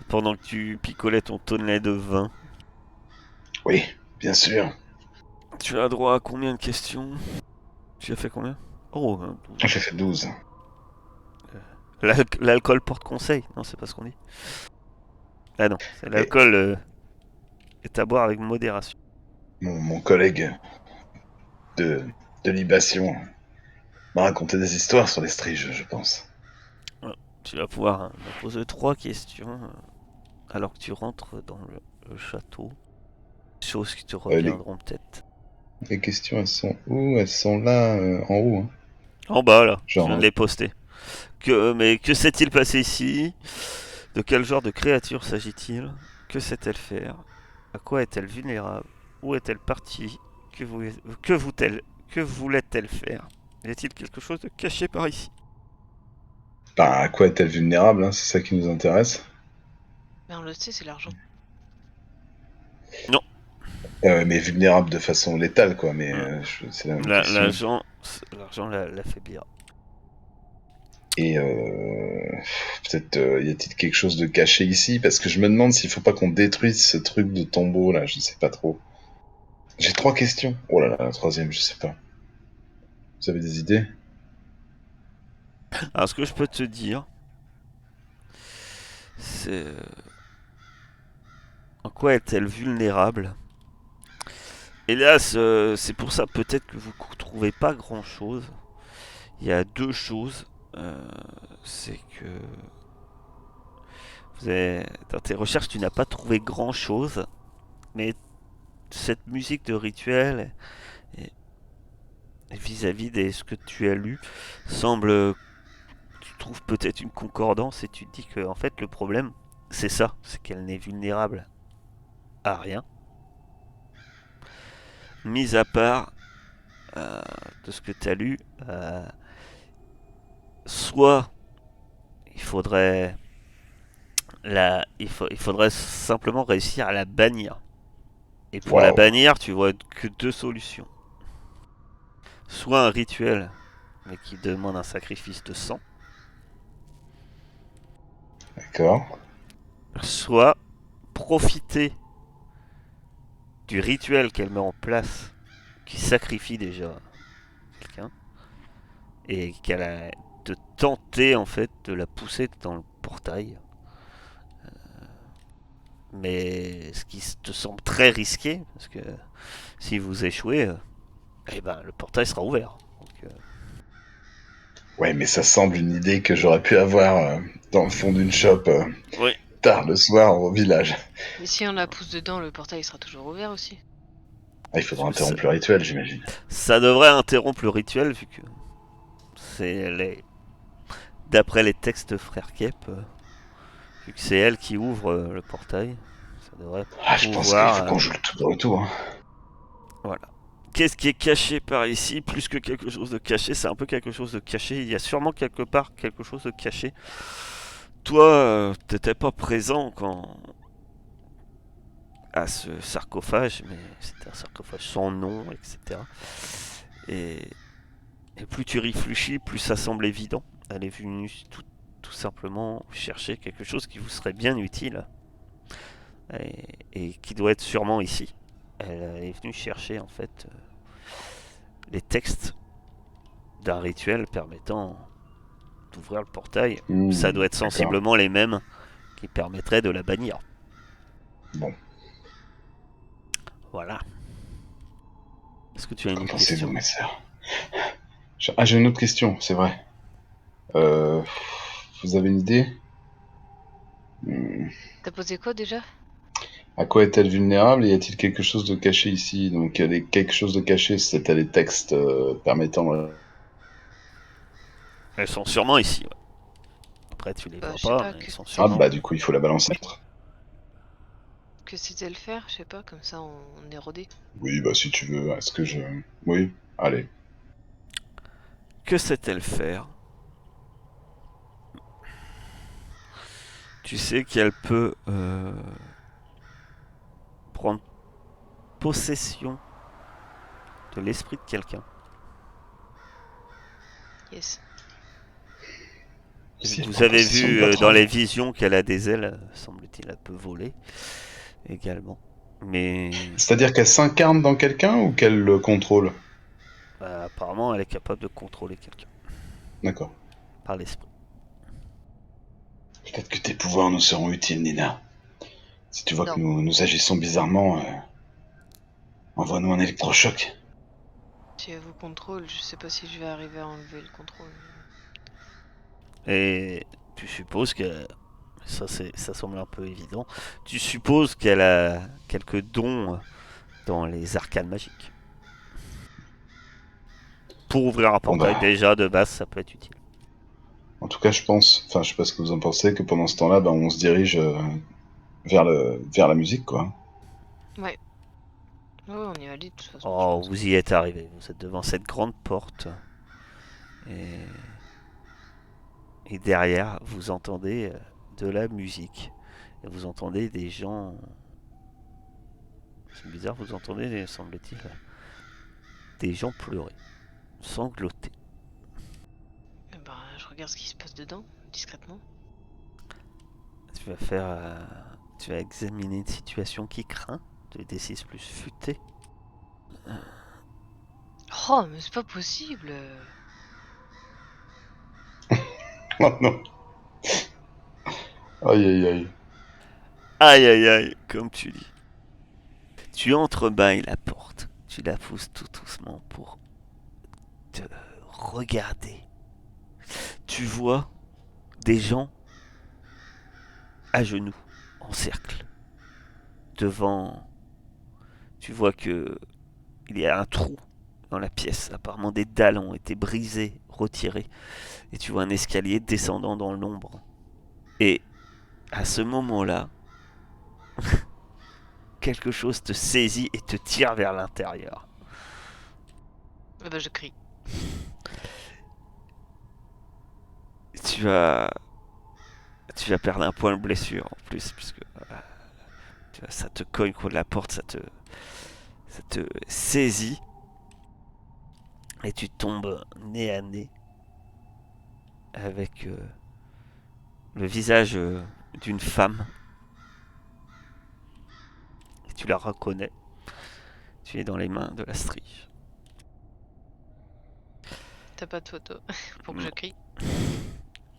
pendant que tu picolais ton tonnelet de vin? Oui, bien sûr. Tu as droit à combien de questions? Tu as fait combien? Oh, 12. J'ai fait 12. L'alcool porte conseil. Non, c'est pas ce qu'on dit. Ah non, c'est Et l'alcool est à boire avec modération. mon collègue de, de libation m'a raconté des histoires sur les striges, je pense. Tu vas pouvoir me poser 3 questions alors que tu rentres dans le château. Choses qui te Les, reviendront peut-être. les questions, elles sont où? Elles sont là, en haut. Hein. En bas là, je Genre, viens de les poster. Mais que s'est-il passé ici? De quel genre de créature s'agit-il? Que sait-elle faire? À quoi est-elle vulnérable? Où est-elle partie? Que voulait-elle faire? Y a-t-il quelque chose de caché par ici? bah, à quoi est-elle vulnérable? Hein, c'est ça qui nous intéresse. Mais on le sait, c'est l'argent. Non. Mais vulnérable de façon létale, quoi. Mais Hmm. c'est la même question. L'argent l'affaiblira. Et peut-être y a-t-il quelque chose de caché ici? Parce que je me demande s'il faut pas qu'on détruise ce truc de tombeau là, je sais pas trop. J'ai 3 questions. Oh là là, la troisième, je sais pas. Vous avez des idées? Alors, ce que je peux te dire, c'est en quoi est-elle vulnérable? Hélas, c'est pour ça peut-être que vous ne trouvez pas grand-chose. Il y a deux choses. Euh, c'est que dans tes recherches, tu n'as pas trouvé grand-chose, mais cette musique de rituel et vis-à-vis de ce que tu as lu semble, tu trouves peut-être une concordance et tu te dis que en fait le problème c'est ça, c'est qu'elle n'est vulnérable à rien, mis à part de ce que tu as lu. Soit il faudrait il faudrait simplement réussir à la bannir. Et pour la Waouh, bannir, tu vois que deux solutions. Soit un rituel, mais qui demande un sacrifice de sang, d'accord. soit profiter du rituel qu'elle met en place, qui sacrifie déjà quelqu'un, et qu'elle a de tenter en fait de la pousser dans le portail. Mais ce qui te semble très risqué, parce que si vous échouez, eh ben, le portail sera ouvert. Donc, Ouais, mais ça semble une idée que j'aurais pu avoir dans le fond d'une shop oui, tard le soir au village. Mais si on la pousse dedans, le portail sera toujours ouvert aussi. Ah, il faudra ça, interrompre le rituel, j'imagine. ça devrait interrompre le rituel vu que c'est d'après les textes frère Kep, vu que c'est elle qui ouvre le portail, ça devrait Ah, je pense qu'il pouvoir. faut qu'on joue le tout de retour. Hein. Voilà. Qu'est-ce qui est caché par ici? Plus que quelque chose de caché, c'est un peu quelque chose de caché. Il y a sûrement quelque part quelque chose de caché. Toi, t'étais pas présent quand à ce sarcophage, mais c'était un sarcophage sans nom, etc. Et, et plus tu réfléchis, plus ça semble évident. Elle est venue tout simplement chercher quelque chose qui vous serait bien utile et qui doit être sûrement ici. Elle est venue chercher en fait les textes d'un rituel permettant d'ouvrir le portail. Ça doit être D'accord. sensiblement les mêmes qui permettraient de la bannir. Bon, Voilà. Est-ce que tu as une qu'en autre pensez-vous, question? mes sœurs? Ah, j'ai une autre question, c'est vrai. Euh, Vous avez une idée? Hmm. T'as posé quoi déjà? À quoi est-elle vulnérable et y a-t-il quelque chose de caché ici? Donc, quelque chose de caché, c'était les textes permettant. Elles sont sûrement ici. Ouais. Après, tu les Bah, vois je sais pas, pas, mais elles sont Ah, sûrement bah, là. du coup, il faut la balancer. que c'était le faire, je sais pas, comme ça on est rodé. Oui, bah, si tu veux. Est-ce que je. Oui, allez. Que sait-elle faire? Tu sais qu'elle peut prendre possession de l'esprit de quelqu'un. Yes. Si elle Vous prend avez possession de vu votre dans les âme. visions qu'elle a des ailes, semble-t-il, elle peut voler également. Mais C'est-à-dire qu'elle s'incarne dans quelqu'un ou qu'elle le contrôle? apparemment, elle est capable de contrôler quelqu'un D'accord. par l'esprit. Peut-être que tes pouvoirs nous seront utiles, Nina. Si tu vois que Non. nous agissons bizarrement, envoie-nous un électrochoc. Si elle vous contrôle, je sais pas si je vais arriver à enlever le contrôle. Et tu supposes que ça semble un peu évident. Tu supposes qu'elle a quelques dons dans les arcanes magiques. Pour ouvrir un Bon portail, bah, déjà de base, ça peut être utile. en tout cas, je pense, enfin, je sais pas ce que vous en pensez, que pendant ce temps-là, bah, on se dirige vers la musique, quoi. Ouais. Ouais, on y allait de toute façon, je Oh, pense. vous y êtes arrivé. Vous êtes devant cette grande porte. Et, et derrière, vous entendez de la musique. Et vous entendez des gens C'est bizarre, vous entendez, semble-t-il, des gens pleurer, sangloter. Eh ben, je regarde ce qui se passe dedans, discrètement. Tu vas examiner une situation qui craint. Tu D6 plus futé. Oh, mais c'est pas possible. Oh non. Aïe aïe aïe. Aïe aïe aïe, comme tu dis. Tu entrebâilles la porte. Tu la pousses tout doucement pour te regarder. Tu vois des gens à genoux, en cercle. Devant, tu vois que il y a un trou dans la pièce. Apparemment des dalles ont été brisées, retirées. Et tu vois un escalier descendant dans l'ombre. Et à ce moment-là, quelque chose te saisit et te tire vers l'intérieur. Eh ben, je crie. Tu vas perdre un point de blessure en plus, puisque ça te cogne contre la porte, ça te saisit. Et tu tombes nez à nez avec le visage d'une femme. Et tu la reconnais. Tu es dans les mains de la strige. T'as pas de photo pour que je crie.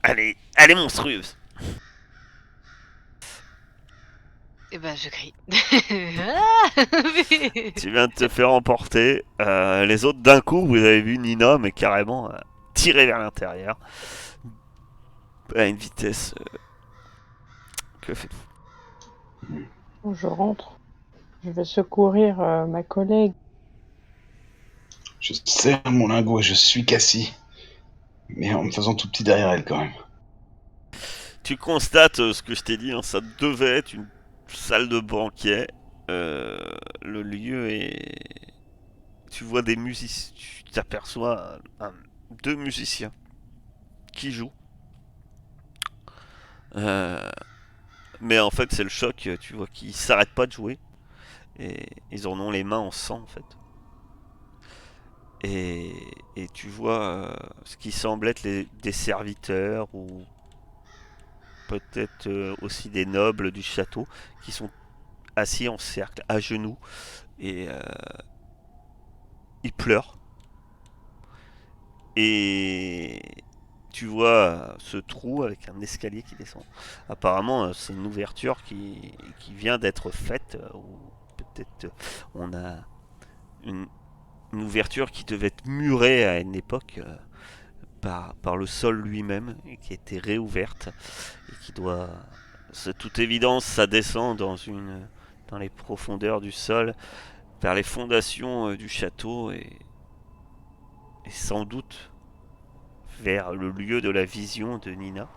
Elle est monstrueuse. Eh ben, je crie. Ah, mais- Tu viens de te faire emporter. Les autres, d'un coup, vous avez vu Nina, mais carrément tirée vers l'intérieur. À une vitesse. Que faites-vous? Je rentre. Je vais secourir ma collègue. Je serre mon lingot et je suis Cassie. Mais en me faisant tout petit derrière elle quand même. Tu constates ce que je t'ai dit, hein, ça devait être une salle de banquet. Le lieu est. Tu vois des musiciens. Tu t'aperçois deux musiciens qui jouent. Mais en fait, c'est le choc, tu vois, qu'ils s'arrêtent pas de jouer. Et ils en ont les mains en sang, en fait. Et tu vois ce qui semble être des serviteurs ou peut-être aussi des nobles du château qui sont assis en cercle, à genoux, et ils pleurent. Et tu vois ce trou avec un escalier qui descend. Apparemment, c'est une ouverture qui vient d'être faite, ou peut-être on a une, une ouverture qui devait être murée à une époque par le sol lui-même et qui a été réouverte et qui doit, de toute évidence, ça descend dans les profondeurs du sol vers les fondations du château et sans doute vers le lieu de la vision de Nina.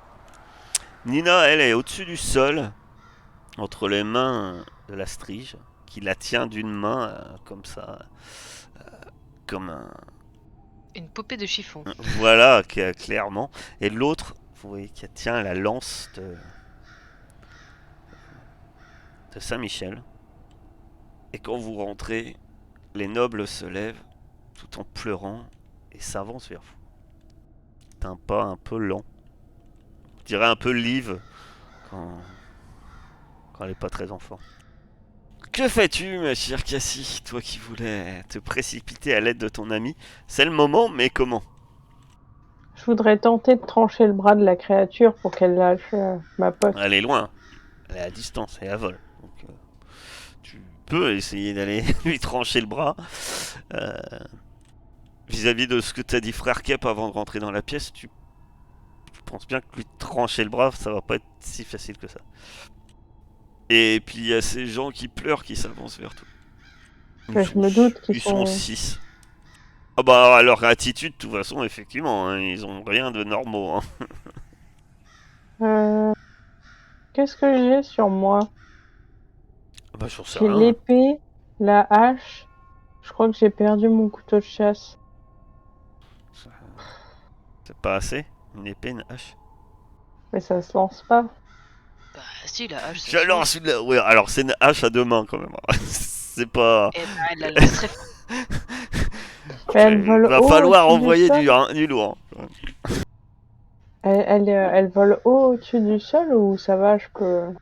Nina, elle, est au-dessus du sol, entre les mains de la strige, qui la tient d'une main, comme ça, comme un... Une poupée de chiffon. Voilà, clairement. Et l'autre, vous voyez, qui tient la lance de Saint-Michel. Et quand vous rentrez, les nobles se lèvent, tout en pleurant, et s'avancent vers vous. D'un pas un peu lent. Je dirais un peu Liv, quand elle est pas très enfant. Que fais-tu, ma chère Cassie, toi qui voulais te précipiter à l'aide de ton ami? C'est le moment, mais comment? Je voudrais tenter de trancher le bras de la créature pour qu'elle lâche ma pote. Elle est loin, elle est à distance, elle est à vol. Donc, tu peux essayer d'aller lui trancher le bras. Euh, Vis-à-vis de ce que t'as dit frère Kep avant de rentrer dans la pièce, tu penses bien que lui trancher le bras, ça va pas être si facile que ça. Et puis il y a ces gens qui pleurent qui s'avancent vers toi. Je me doute qu'ils Ils sont sont... 6. Ah bah à leur attitude, de toute façon, effectivement, hein, ils ont rien de normaux. Hein. Qu'est-ce que j'ai sur moi? Bah j'en sais J'ai rien. l'épée, la hache. Je crois que j'ai perdu mon couteau de chasse. C'est pas assez? Une épée, une hache? Mais ça se lance pas. Bah, si, la hache, ça Je se lance. lance une... Ouais, alors c'est une hache à deux mains quand même. C'est pas. Eh ben, elle la laisserait faire. Mais elle Il vole va haut falloir au-dessus du envoyer sol. du lourd. Elle vole haut au-dessus du sol ou ça va, je peux...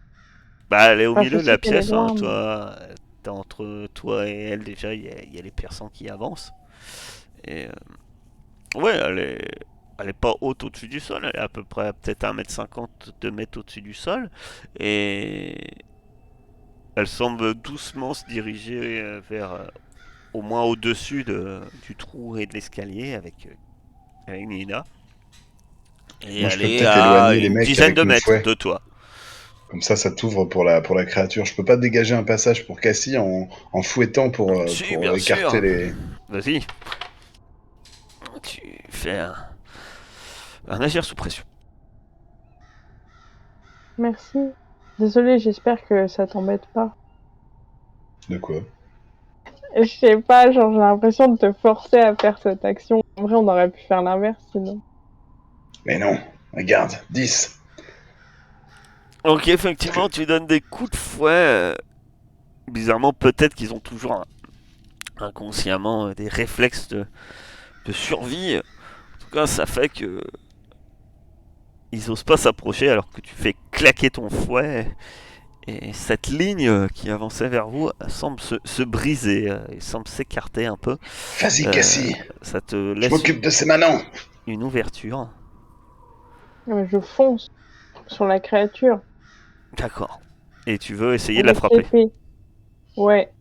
Bah, elle est au Enfin, je milieu de la sais qu'elle est pièce, hein. loin, mais... Toi, t'es entre toi et elle déjà, il y a les personnes qui avancent. Et ouais, elle est pas haute au-dessus du sol, elle est à peu près peut-être 1,50 m, 2 m au-dessus du sol. Et elle semble doucement se diriger vers au moins au-dessus du trou et de l'escalier avec Nina. Et Moi, je elle peux est peut-être à éloigner les une mecs dizaine avec de mon mètres fouet. de toi. Comme ça t'ouvre pour la créature. Je peux pas dégager un passage pour Cassie en fouettant Si, pour bien écarter sûr. les. Vas-y, tu fais un agir sous pression. Merci. Désolée, j'espère que ça t'embête pas. De quoi? Je sais pas, genre j'ai l'impression de te forcer à faire cette action. En vrai, on aurait pu faire l'inverse sinon. Mais non, regarde, 10. Donc effectivement, tu donnes des coups de fouet. Bizarrement, peut-être qu'ils ont toujours inconsciemment des réflexes de survie. En tout cas, ça fait que ils osent pas s'approcher alors que tu fais claquer ton fouet. Et cette ligne qui avançait vers vous semble se briser, et semble s'écarter un peu. Vas-y, Euh, Cassie, Ça te je laisse m'occupe de ces manants. une ouverture. Mais je fonce sur la créature D'accord. Et tu veux essayer de la avec frapper. l'épée. Ouais.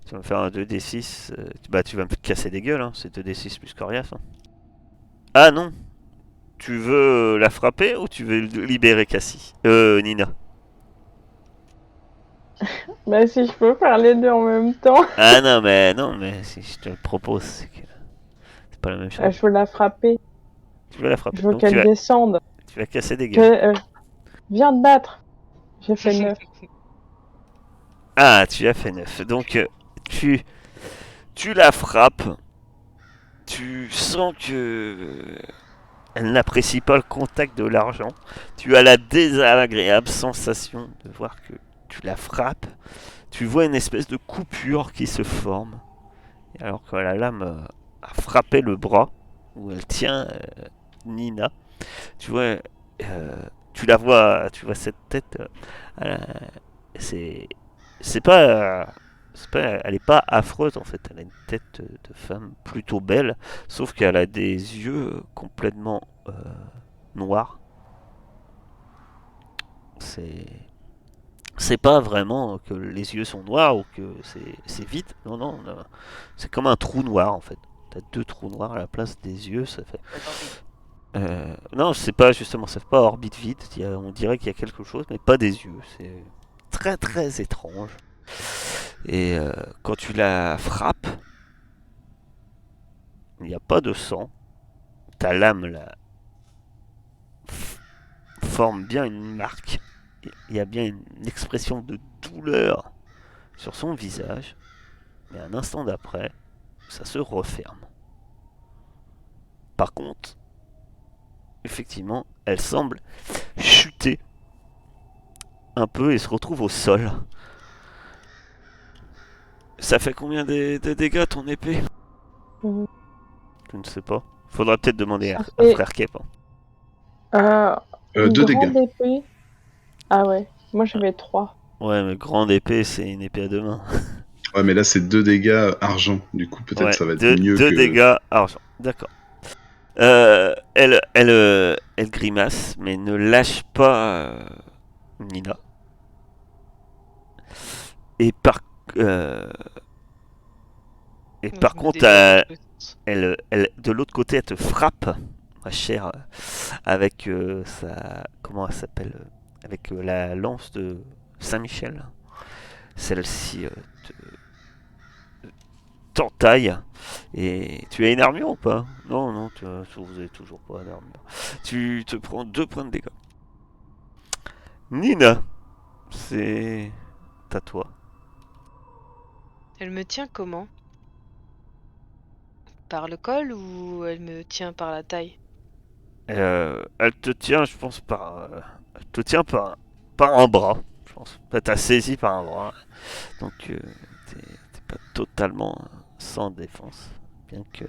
Tu vas me faire un 2d6. Bah, tu vas me casser des gueules, hein. C'est 2d6 plus coriace. Hein. Ah non. Tu veux la frapper ou tu veux libérer Cassie Nina. Bah si je peux faire les deux en même temps. Ah non, mais si je te le propose, c'est que c'est pas la même chose. Je veux la frapper. Tu veux la frapper. Je veux Donc qu'elle descende. tu vas casser des Que, gueules. viens te battre. J'ai fait 9. Ah, tu as fait 9. Donc tu, tu la frappes. Tu sens que elle n'apprécie pas le contact de l'argent. Tu as la désagréable sensation de voir que tu la frappes. Tu vois une espèce de coupure qui se forme. Et alors que la lame a frappé le bras où elle tient Nina, tu vois, tu vois cette tête. C'est, c'est pas, elle est pas affreuse en fait. Elle a une tête de femme plutôt belle, sauf qu'elle a des yeux complètement noirs. C'est, c'est pas vraiment que les yeux sont noirs ou que c'est vide. Non, non, non. C'est comme un trou noir en fait. T'as deux trous noirs à la place des yeux, ça fait. Non, c'est pas justement, ça fait pas orbite vide. On dirait qu'il y a quelque chose, mais pas des yeux. C'est très très étrange. Et quand tu la frappes, il n'y a pas de sang. Ta lame là, forme bien une marque. Il y a bien une expression de douleur sur son visage. Mais un instant d'après, ça se referme. Par contre, effectivement, elle semble chuter un peu et se retrouve au sol. Ça fait combien de dégâts ton épée? Mhm. Je ne sais pas. Faudra peut-être demander Ça à fait Frère Kep. Hein. une 2 dégâts. grande épée. Ah ouais, moi j'avais 3. Ouais, mais grande épée, c'est une épée à deux mains. Ouais, mais là, c'est 2 dégâts argent. Du coup, peut-être Ouais, ça va être mieux deux que. dégâts argent. D'accord. Elle grimace, mais ne lâche pas Nina. Et euh, Moi, par je me contre, défais dans tous les sens. de l'autre côté, elle te frappe, ma chère, avec sa. Comment elle s'appelle avec la lance de Saint-Michel. Celle-ci t'entaille. Et tu as une armure ou pas? Non, non, vous avez toujours pas d'armure. Tu te prends 2 points de dégâts. Nina, c'est à toi. Elle me tient comment? Par le col ou elle me tient par la taille? Elle te tient, je pense, elle te tient par un bras. Je pense. Elle t'a saisi par un bras. Donc, pas totalement sans défense. Bien que.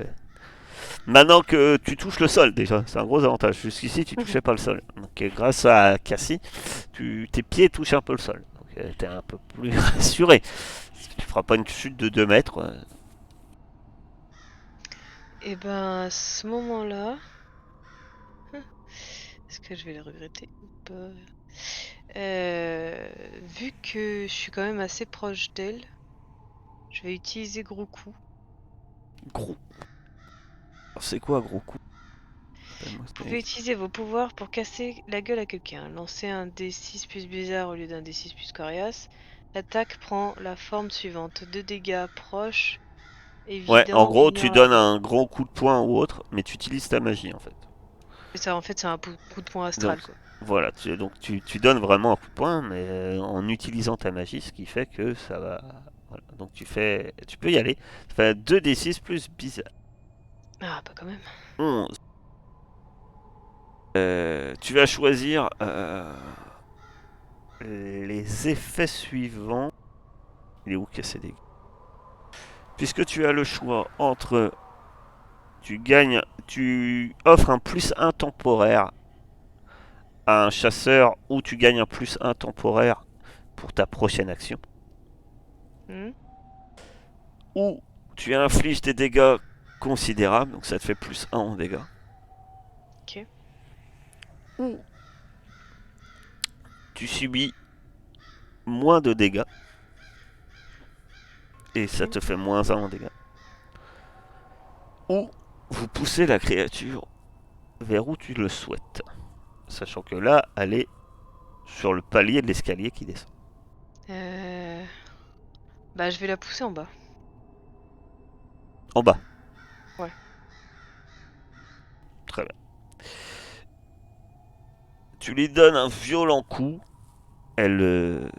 Maintenant que tu touches le sol, déjà, c'est un gros avantage. Jusqu'ici, tu touchais pas le sol. Donc, grâce à Cassie, tes pieds touchent un peu le sol. Donc, t'es un peu plus rassuré. Tu feras pas une chute de 2 mètres. Et ben à ce moment-là, est-ce que je vais le regretter ou pas? Vu que je suis quand même assez proche d'elle, je vais utiliser gros coup. Gros. Alors, c'est quoi, gros coup? Vous pouvez utiliser vos pouvoirs pour casser la gueule à quelqu'un. Lancez un D6 plus bizarre au lieu d'un D6 plus coriace. L'attaque prend la forme suivante. 2 dégâts proches, Ouais, en évident, gros, tu donnes vulnérable. un gros coup de poing ou autre, mais tu utilises ta magie en fait. C'est ça, en fait, c'est un coup de poing Donc, astral, quoi. voilà, tu donnes vraiment un coup de poing, mais en utilisant ta magie, ce qui fait que ça va. Voilà. Donc tu peux y aller. Ça fait 2d6 plus bizarre. Ah, bah quand même. 11. Tu vas choisir les effets suivants. Il est où casser des. Puisque tu as le choix entre. Tu offres un plus 1 temporaire à un chasseur ou tu gagnes un plus 1 temporaire pour ta prochaine action. Hmm. Ou tu infliges des dégâts considérables, donc ça te fait plus 1 en dégâts. Ok. Ou tu subis moins de dégâts et ça te fait moins 1 en dégâts. Ou vous poussez la créature vers où tu le souhaites. Sachant que là, elle est sur le palier de l'escalier qui descend. Bah, je vais la pousser en bas. En bas. Ouais. Très bien. Tu lui donnes un violent coup. Elle.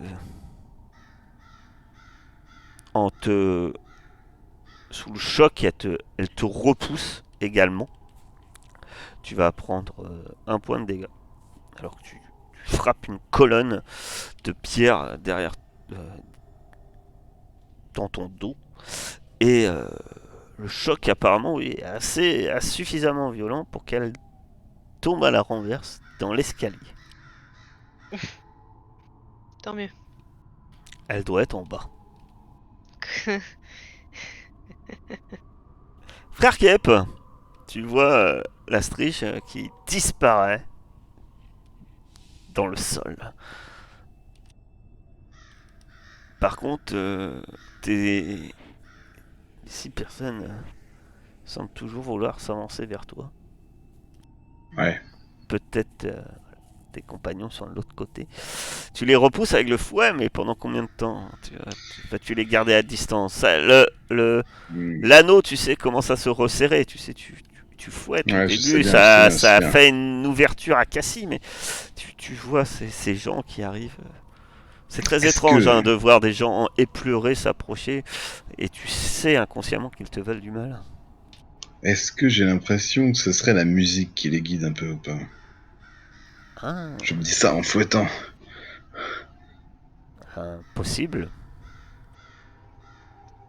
Sous le choc, elle te repousse également. Tu vas prendre 1 point de dégâts. Alors que tu frappes une colonne de pierre derrière dans ton dos. Et le choc apparemment est suffisamment violent pour qu'elle tombe à la renverse dans l'escalier. Tant mieux. Elle doit être en bas. Frère Kep, tu vois la striche qui disparaît dans le sol. Par contre, tes 6 personnes semblent toujours vouloir s'avancer vers toi. Ouais. Peut-être tes compagnons sont de l'autre côté. Tu les repousses avec le fouet, mais pendant combien de temps vas-tu les garder à distance? L'anneau, tu sais, commence à se resserrer. Tu sais, tu fouettes. Au Ouais, je sais début, bien, je sais bien, je ça sais a bien. fait une ouverture à Cassie, mais tu vois ces gens qui arrivent. C'est très Est-ce étrange que, de voir des gens éplorés s'approcher, et tu sais inconsciemment qu'ils te veulent du mal. est-ce que j'ai l'impression que ce serait la musique qui les guide un peu ou pas? Ah, Je me dis ça en fouettant. possible.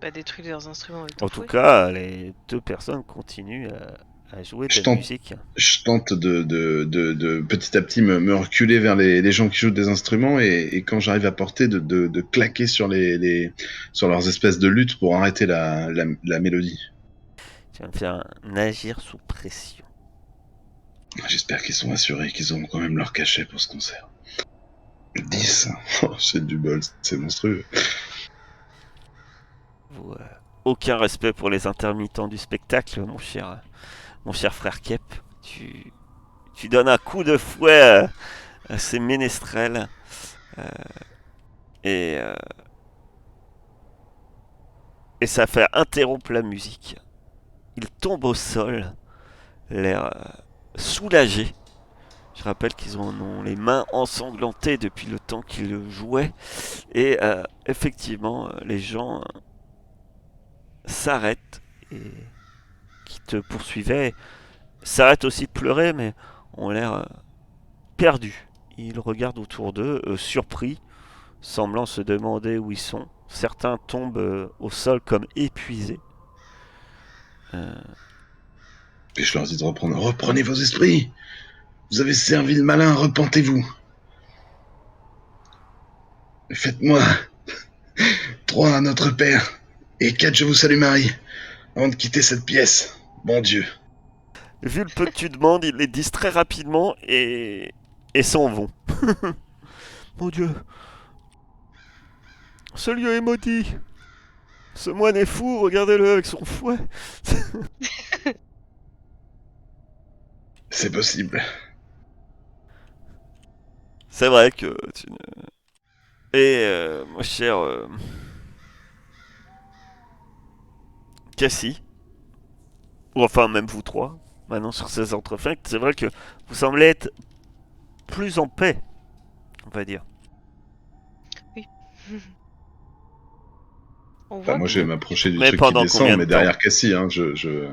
Bah, détruire leurs instruments avec ton En tout fouet. cas, les 2 personnes continuent à jouer de Je la tente, musique. je tente de petit à petit me reculer vers les gens qui jouent des instruments et quand j'arrive à portée de claquer sur sur leurs espèces de luttes pour arrêter la mélodie. Tu vas me faire un agir sous pression. J'espère qu'ils sont assurés qu'ils auront quand même leur cachet pour ce concert. 10. Oh, c'est du bol, c'est monstrueux. Aucun respect pour les intermittents du spectacle, mon cher frère Kep. Tu donnes un coup de fouet à ces ménestrels. euh, et, euh, et ça fait interrompre la musique. Ils tombent au sol, l'air soulagés. Je rappelle qu'ils ont les mains ensanglantées depuis le temps qu'ils jouaient. Et effectivement, les gens s'arrêtent et qui te poursuivaient s'arrêtent aussi de pleurer, mais ont l'air perdus. Ils regardent autour d'eux, surpris, semblant se demander où ils sont. Certains tombent au sol comme épuisés. Et je leur dis de reprendre. Reprenez vos esprits. Vous avez servi le malin, repentez-vous. Faites-moi 3 à notre Père et 4 je vous salue Marie avant de quitter cette pièce. Bon Dieu. Vu le peu que tu demandes, ils les disent très rapidement et s'en vont. Mon Dieu, ce lieu est maudit. Ce moine est fou, regardez-le avec son fouet. C'est possible. C'est vrai que tu ne... Et mon cher Cassie, ou enfin même vous trois, maintenant sur ces entrefaits, c'est vrai que vous semblez être plus en paix, on va dire. Oui. On Enfin, voit moi, que je vais m'approcher du Mais truc qui pendant combien descend, de mais temps? derrière Cassie, hein, ouais, je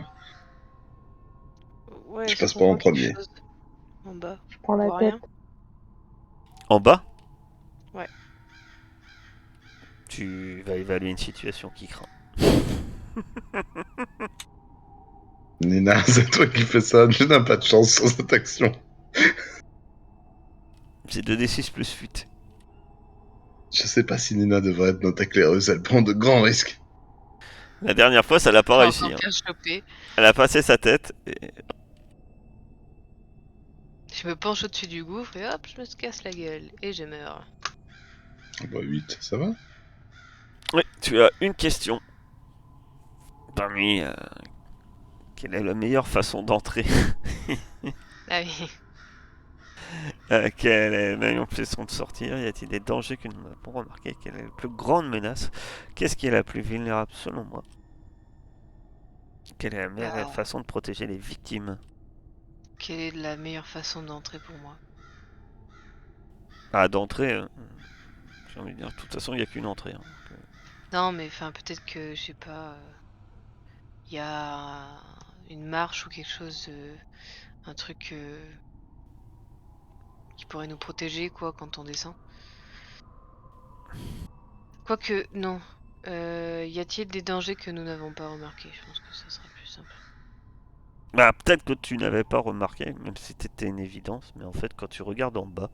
est-ce passe qu'on pas en voit quelque premier. chose en bas? Je prends On la voit tête. rien? En bas? Ouais. Tu vas évaluer une situation qui craint. Nina, c'est toi qui fais ça. Je n'ai pas de chance sur cette action. C'est 2d6 plus fuite. Je sais pas si Nina devrait être notre éclaireuse. Elle prend de grands risques. La dernière fois, ça l'a pas Pas réussi. encore Hein. bien chopé. Elle a passé sa tête et... Je me penche au-dessus du gouffre et hop, je me casse la gueule. Et je meurs. Bah, 8, ça va? Oui, tu as une question. Parmi... quelle est la meilleure façon d'entrer? Ah oui. Quelle est la meilleure façon de sortir? Y a-t-il des dangers que nous n'avons pas remarqués? Quelle est la plus grande menace? Qu'est-ce qui est la plus vulnérable selon moi? Quelle est la meilleure Bah, façon de protéger les victimes? quelle est la meilleure façon d'entrer pour moi? Ah, d'entrer, j'ai envie de dire, de toute façon, il n'y a qu'une entrée. Hein. Non, mais enfin, peut-être que, je sais pas, il y a une marche ou quelque chose, un truc qui pourrait nous protéger, quoi, quand on descend. Quoique, non. Y a-t-il des dangers que nous n'avons pas remarqués? Je pense que ça sera plus simple. Bah, peut-être que tu n'avais pas remarqué, même si c'était une évidence, mais en fait, quand tu regardes en bas,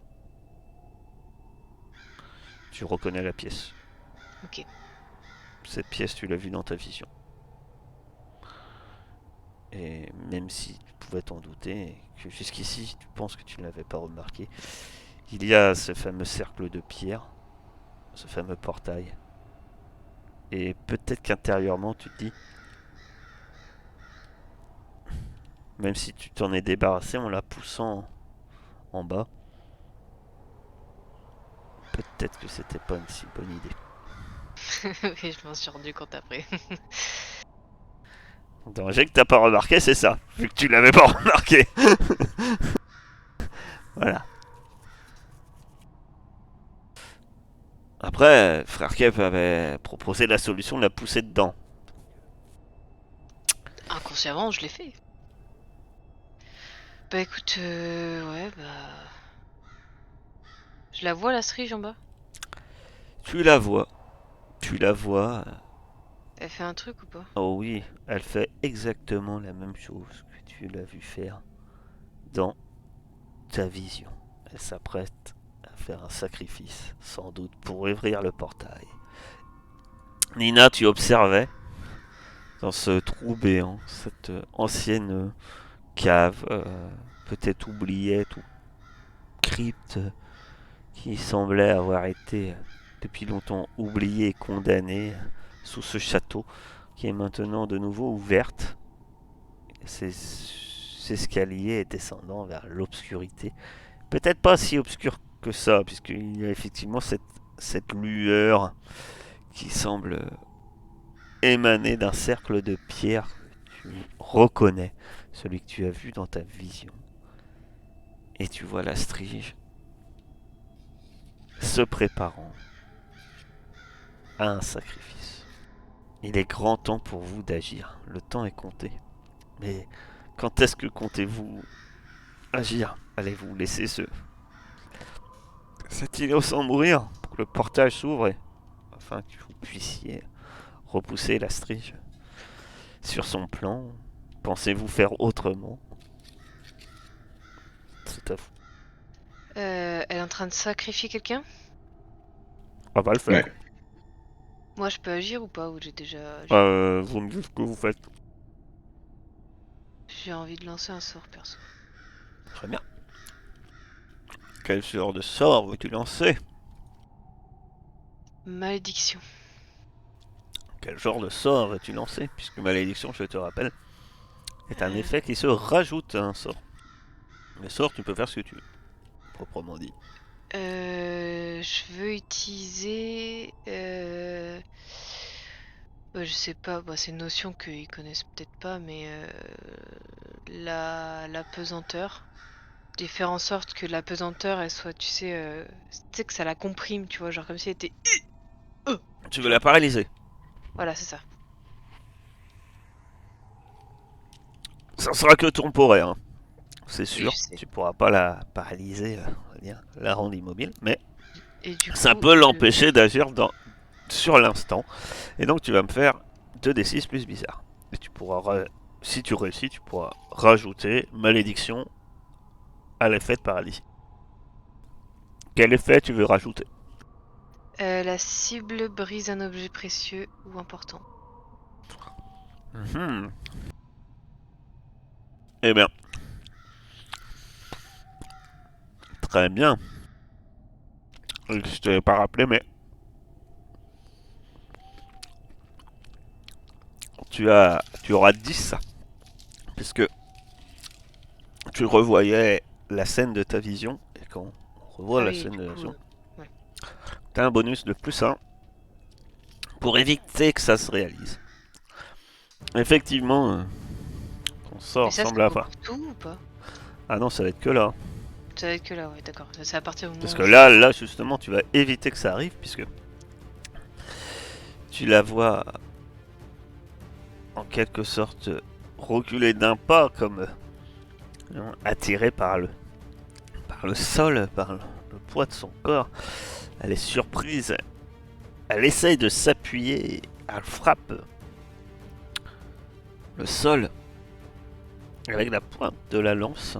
tu reconnais la pièce. Ok. Cette pièce, tu l'as vue dans ta vision. Et même si tu pouvais t'en douter, et que jusqu'ici, tu penses que tu ne l'avais pas remarqué, il y a ce fameux cercle de pierre, ce fameux portail. Et peut-être qu'intérieurement, tu te dis, même si tu t'en es débarrassé en la poussant en bas, peut-être que c'était pas une si bonne idée. Oui, je m'en suis rendu compte après. Le danger que t'as pas remarqué, c'est ça, vu que tu l'avais pas remarqué. Voilà. Après, frère Kep avait proposé la solution de la pousser dedans. Inconsciemment, je l'ai fait. Bah écoute, ouais, bah... Je la vois, la strige en bas? Tu la vois. Tu la vois. Elle fait un truc ou pas? Oh oui, elle fait exactement la même chose que tu l'as vu faire dans ta vision. Elle s'apprête à faire un sacrifice, sans doute pour ouvrir le portail. Nina, tu observais dans ce trou béant, cette ancienne cave, peut-être oubliette ou crypte, qui semblait avoir été depuis longtemps oubliée et condamnée sous ce château, qui est maintenant de nouveau ouverte. Ces escaliers descendant vers l'obscurité. Peut-être pas si obscur que ça, puisqu'il y a effectivement cette lueur qui semble émaner d'un cercle de pierre que tu reconnais, celui que tu as vu dans ta vision. Et tu vois la strige se préparant à un sacrifice. Il est grand temps pour vous d'agir. Le temps est compté. Mais quand est-ce que comptez-vous agir? Allez-vous laisser cet innocent mourir pour que le portail s'ouvre et afin que vous puissiez repousser la strige sur son plan. Pensez-vous faire autrement? C'est à vous. Elle est en train de sacrifier quelqu'un? On va le faire. Ouais. Moi, je peux agir ou pas? Ou j'ai déjà agi? Vous me dites ce que vous faites. J'ai envie de lancer un sort, perso. Très bien. Quel genre de sort veux-tu lancer? Malédiction. Quel genre de sort veux-tu lancer? Puisque malédiction, je te rappelle, est un effet qui se rajoute à un sort. Le sort, tu peux faire ce que tu veux, proprement dit. Je veux utiliser... je sais pas, bah, c'est une notion qu'ils connaissent peut-être pas, mais la pesanteur. Et faire en sorte que la pesanteur, elle soit, tu sais que ça la comprime, tu vois, genre comme si elle était... Tu veux la paralyser? Voilà, c'est ça. Ça sera que temporaire, hein. C'est Oui, sûr. je sais. Tu pourras pas la paralyser, on va dire, la rendre immobile, mais Et du ça coup, peut l'empêcher d'agir sur l'instant. Et donc tu vas me faire 2d6 plus bizarre. Et tu pourras, si tu réussis, tu pourras rajouter malédiction à l'effet de paralysie. Quel effet tu veux rajouter? la cible brise un objet précieux ou important. Mhm. Eh bien, très bien. Je te l'ai pas rappelé, mais tu auras 10, puisque tu revoyais la scène de ta vision, et quand on revoit Ah la oui, scène du de la coup, vision, ouais. tu as un bonus de plus 1 pour éviter que ça se réalise. Effectivement, ton Mais sort ça, semble c'est avoir... pour tout ou pas? Ah non, ça va être que là. Ça va être que là, ouais, d'accord. C'est à partir du moment Parce où que je- là, justement, tu vas éviter que ça arrive, puisque tu la vois en quelque sorte reculer d'un pas, comme attirée par le sol, par le poids de son corps. Elle est surprise. Elle essaye de s'appuyer et elle frappe le sol avec la pointe de la lance.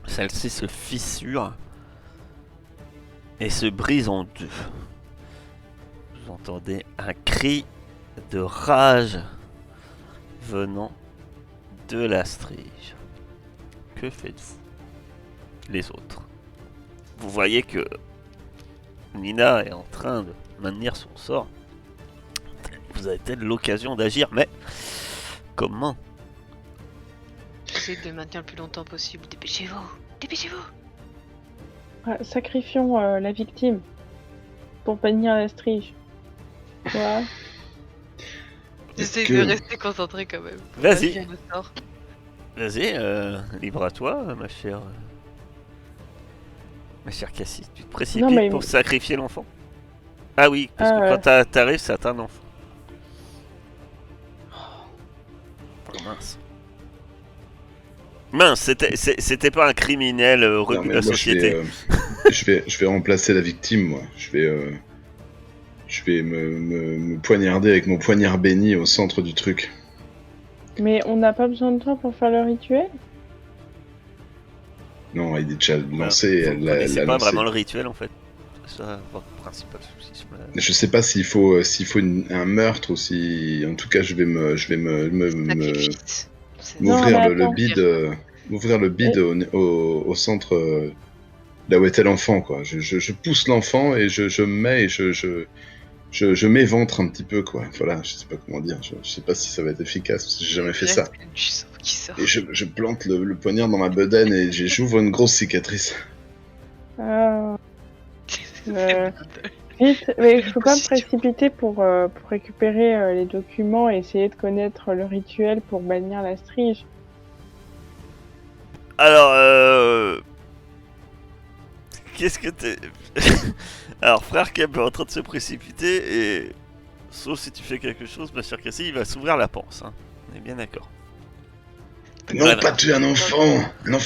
Celle-ci se fissure et se brise en deux. Vous entendez un cri de rage venant de la strige. Que faites-vous, les autres? Vous voyez que Nina est en train de maintenir son sort. Vous avez peut-être l'occasion d'agir, mais comment? Essayez de le maintenir le plus longtemps possible. Dépêchez-vous! Dépêchez-vous! Sacrifions la victime pour bannir la strige. Voilà. Est-ce J'essaye que- de rester concentré quand même. Vas-y. Agir le sort. Vas-y, libre à toi, ma chère. Ma chère Cassie. Tu te précipites Non, mais- pour sacrifier l'enfant? Ah oui, parce que quand t'arrives, c'est un enfant. Oh, mince. Mince, c'était pas un criminel Non, rebu de mais la moi, société. je vais remplacer la victime, moi. Je vais me poignarder avec mon poignard béni au centre du truc. Mais on n'a pas besoin de toi pour faire le rituel? Non, il est déjà Bah, lancé. vous elle ne l'a connaissez pas lancé. vraiment le rituel en fait. C'est ça votre principal souci sur la... Je sais pas s'il faut un meurtre ou si. En tout cas, je vais Sacrifice. C'est- Non, m'ouvrir mais le attends. bide, m'ouvrir le bide au centre, là où était l'enfant, quoi. Je pousse l'enfant et je me mets et je m'éventre un petit peu, quoi. Voilà, je sais pas comment dire. Je sais pas si ça va être efficace parce que j'ai jamais fait ça. Direct, du sang qui sort. Et je plante le poignard dans ma bedaine et j'ouvre une grosse cicatrice. Ah. Vite, mais je peux pas me précipiter pour récupérer les documents et essayer de connaître le rituel pour bannir la strige. Alors, qu'est-ce que t'es... Alors, frère Keb est en train de se précipiter et... Sauf si tu fais quelque chose, ma chère Cassie, il va s'ouvrir la panse. Hein. On est bien d'accord. Non, Voilà. pas tuer un enfant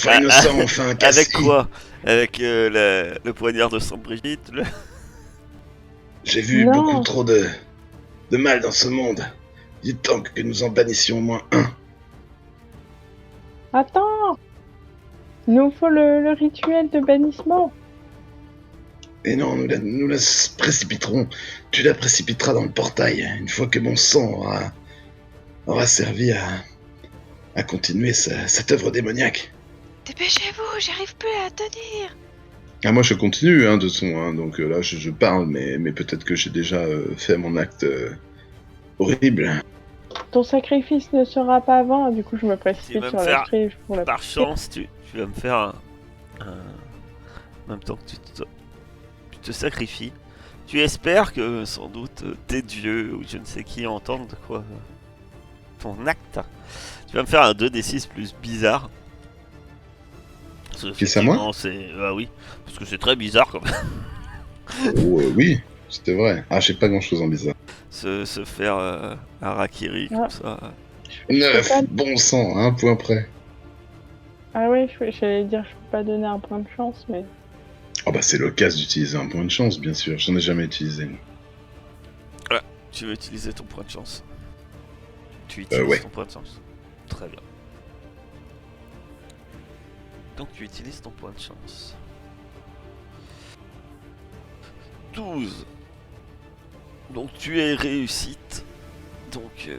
Ah, innocent, enfin, Cassie. Avec quoi? Avec le poignard de Sainte Brigitte J'ai vu beaucoup Non, trop de mal dans ce monde. Il est temps que nous en bannissions au moins un. attends, il nous faut le rituel de bannissement. Et non, nous la précipiterons. Tu la précipiteras dans le portail, une fois que mon sang aura servi à continuer cette œuvre démoniaque. Dépêchez-vous, j'arrive plus à tenir. Ah, moi je continue, de toute façon, donc là je parle, mais peut-être que j'ai déjà fait mon acte horrible. Ton sacrifice ne sera pas vain, du coup je me Tu précipite vas me sur la faire, strige pour la par pousser. chance, tu vas me faire en même temps que tu te sacrifies. Tu espères que sans doute tes dieux ou je ne sais qui entendent quoi ton acte. Tu vas me faire un 2d6 plus bizarre. Parce que Qui c'est à moi? effectivement, c'est. Ah oui, parce que c'est très bizarre quand même. Oh oui, c'était vrai. Ah, j'ai pas grand chose en bizarre. Se faire harakiri comme Ah, ça. je peux 9, pas. bon sang, à un point près. Ah ouais, j'allais dire je peux pas donner un point de chance, mais. Oh bah c'est l'occasion d'utiliser un point de chance, bien sûr. J'en ai jamais utilisé. Moi. Ouais, tu veux utiliser ton point de chance. Tu utilises Ouais. ton point de chance. Très bien. Donc tu utilises ton point de chance. 12. Donc tu es réussite. Donc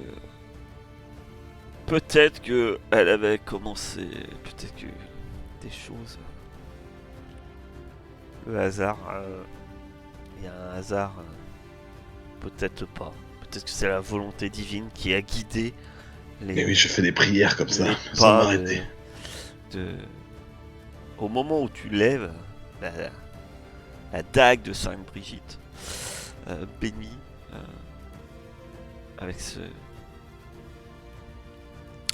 peut-être que elle avait commencé. Peut-être que des choses. Le hasard. Il y a un hasard. Peut-être pas. Peut-être que c'est la volonté divine qui a guidé Mais oui, les, je fais des prières comme ça, les sans pas m'arrêter. de. Au moment où tu lèves la, la dague de Sainte Brigitte, bénie, avec ce.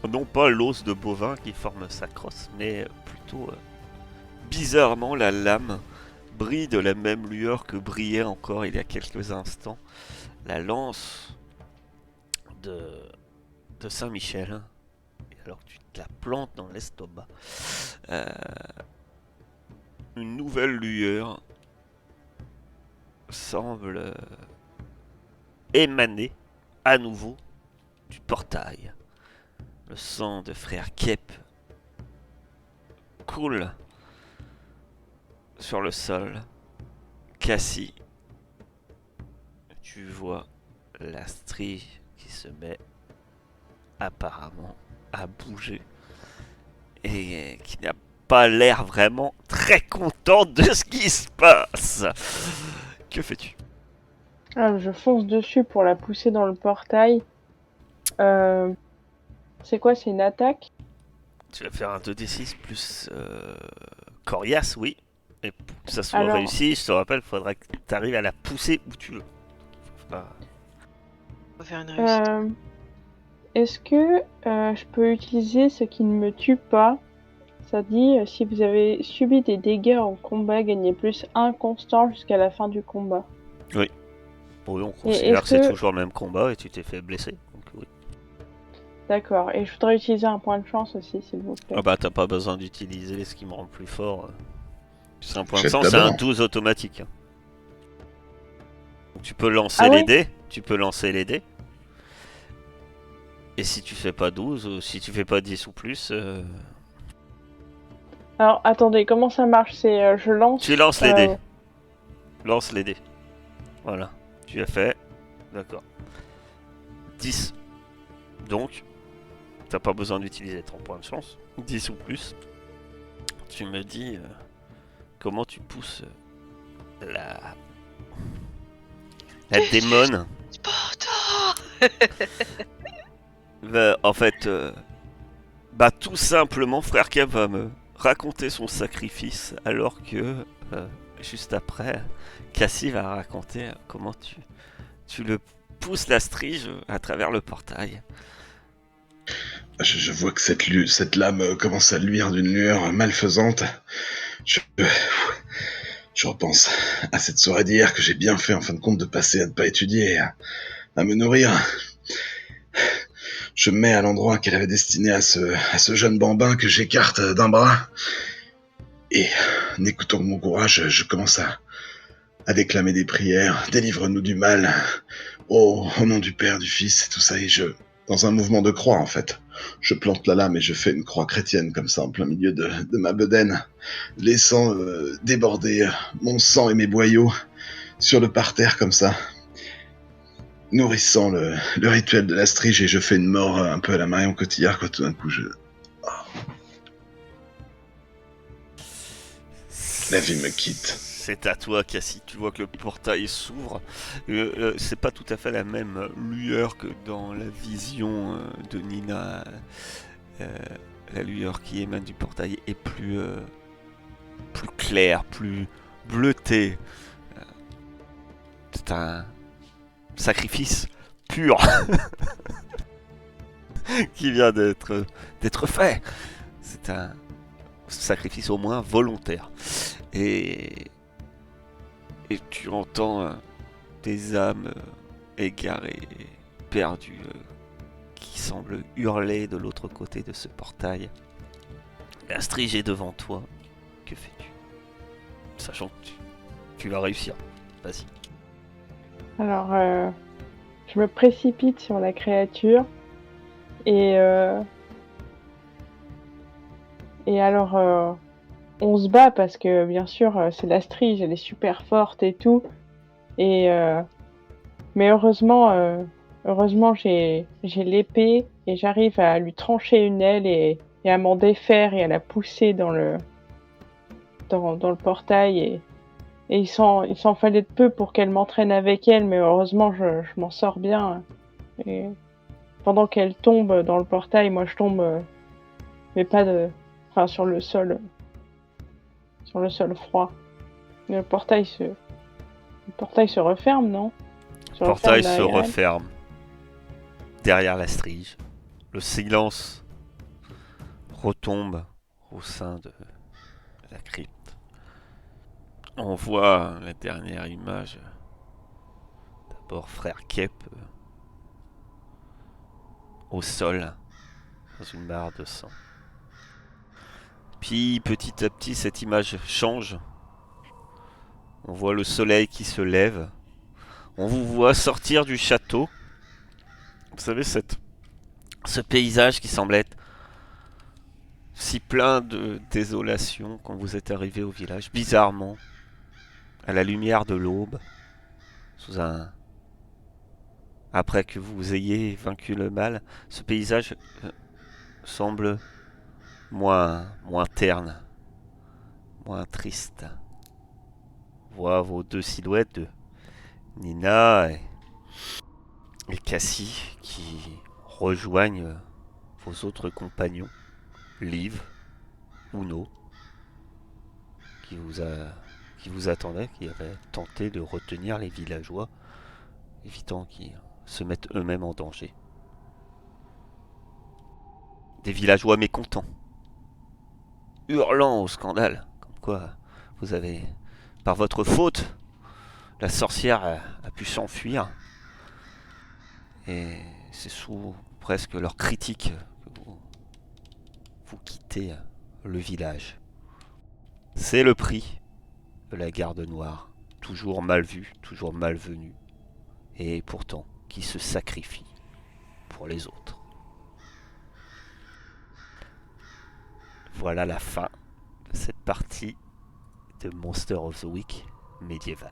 Non pas l'os de bovin qui forme sa crosse, mais plutôt bizarrement la lame brille de la même lueur que brillait encore il y a quelques instants la lance de, de Saint-Michel. Et alors que tu te la plantes dans l'estomac, euh, une nouvelle lueur semble émaner à nouveau du portail. Le sang de frère Kep coule sur le sol. Cassie, tu vois la strie qui se met apparemment à bouger et qui n'a pas l'air vraiment très contente de ce qui se passe. Que fais-tu? Ah, je fonce dessus pour la pousser dans le portail. C'est quoi, c'est une attaque? Tu vas faire un 2d6 plus coriace, oui. Et pour que ça soit Alors, réussi, je te rappelle, il faudra que tu arrives à la pousser où tu veux. Ah. On va faire une réussite. est-ce que je peux utiliser ce qui ne me tue pas? Ça dit, si vous avez subi des dégâts en combat, gagnez plus 1 constant jusqu'à la fin du combat. Oui, on Et considère est-ce que c'est que... toujours le même combat et tu t'es fait blesser. Donc, oui. D'accord, et je voudrais utiliser un point de chance aussi, s'il vous plaît. Ah bah t'as pas besoin d'utiliser ce qui me rend plus fort. C'est un point de Jette sens, c'est un d'abord. 12 automatique. Donc, tu peux Ah lancer les ouais? dés. Tu peux lancer les dés. Et si tu fais pas 12, ou si tu fais pas 10 ou plus, Alors, attendez, comment ça marche? C'est, je lance... tu lances les dés. Lance les dés. Voilà. Tu as fait. D'accord. 10. Donc, t'as pas besoin d'utiliser ton point de chance. 10 ou plus. Tu me dis comment tu pousses la démone. Pourtant. En fait, bah tout simplement, frère Kev va me raconter son sacrifice alors que juste après, Cassie va raconter comment tu le pousses la strige à travers le portail. Je vois que cette lame commence à luire d'une lueur malfaisante. Je repense à cette soirée d'hier que j'ai bien fait en fin de compte de passer à ne pas étudier, à me nourrir. Je me mets à l'endroit qu'elle avait destiné à ce jeune bambin que j'écarte d'un bras. Et en écoutant mon courage, je commence à déclamer des prières. Délivre-nous du mal. Oh, au nom du Père, du Fils, et tout ça. Et dans un mouvement de croix, en fait, je plante la lame et je fais une croix chrétienne, comme ça, en plein milieu de ma bedaine, laissant déborder mon sang et mes boyaux sur le parterre, comme ça, nourrissant le rituel de la strige, et je fais une mort un peu à la Marion Cotillard, quoi, tout d'un coup, la vie me quitte. C'est à toi, Cassie. Tu vois que le portail s'ouvre. C'est pas tout à fait la même lueur que dans la vision de Nina. Euh, la lueur qui émane du portail est plus claire, plus bleutée. C'est un sacrifice pur qui vient d'être fait. C'est un sacrifice au moins volontaire. Et tu entends des âmes égarées, perdues, qui semblent hurler de l'autre côté de ce portail. La strige est devant toi. Que fais-tu? Sachant que tu vas réussir. Vas-y. Alors, je me précipite sur la créature et alors on se bat parce que bien sûr c'est la strige, elle est super forte et tout. Et mais heureusement j'ai l'épée et j'arrive à lui trancher une aile et à m'en défaire et à la pousser dans le portail et il s'en fallait de peu pour qu'elle m'entraîne avec elle, mais heureusement je m'en sors bien. Et pendant qu'elle tombe dans le portail, moi je tombe, mais pas enfin sur le sol froid. Le portail se referme, non? Le portail se referme derrière la strige. Le silence retombe au sein de la crypte. On voit la dernière image. D'abord frère Kep au sol, dans une mare de sang. Puis petit à petit cette image change. On voit le soleil qui se lève. On vous voit sortir du château. Vous savez, ce paysage qui semble être si plein de désolation quand vous êtes arrivé au village. Bizarrement, à la lumière de l'aube, après que vous ayez vaincu le mal, ce paysage semble moins terne, moins triste. On voit vos deux silhouettes de Nina et Cassie qui rejoignent vos autres compagnons, Liv, Uno, qui vous attendait, qui avait tenté de retenir les villageois, évitant qu'ils se mettent eux-mêmes en danger. Des villageois mécontents, hurlant au scandale, comme quoi vous avez, par votre faute, la sorcière a pu s'enfuir. Et c'est sous presque leur critique que vous quittez le village. C'est le prix de la garde noire, toujours mal vue, toujours malvenue, et pourtant qui se sacrifie pour les autres. Voilà la fin de cette partie de Monster of the Week médiévale.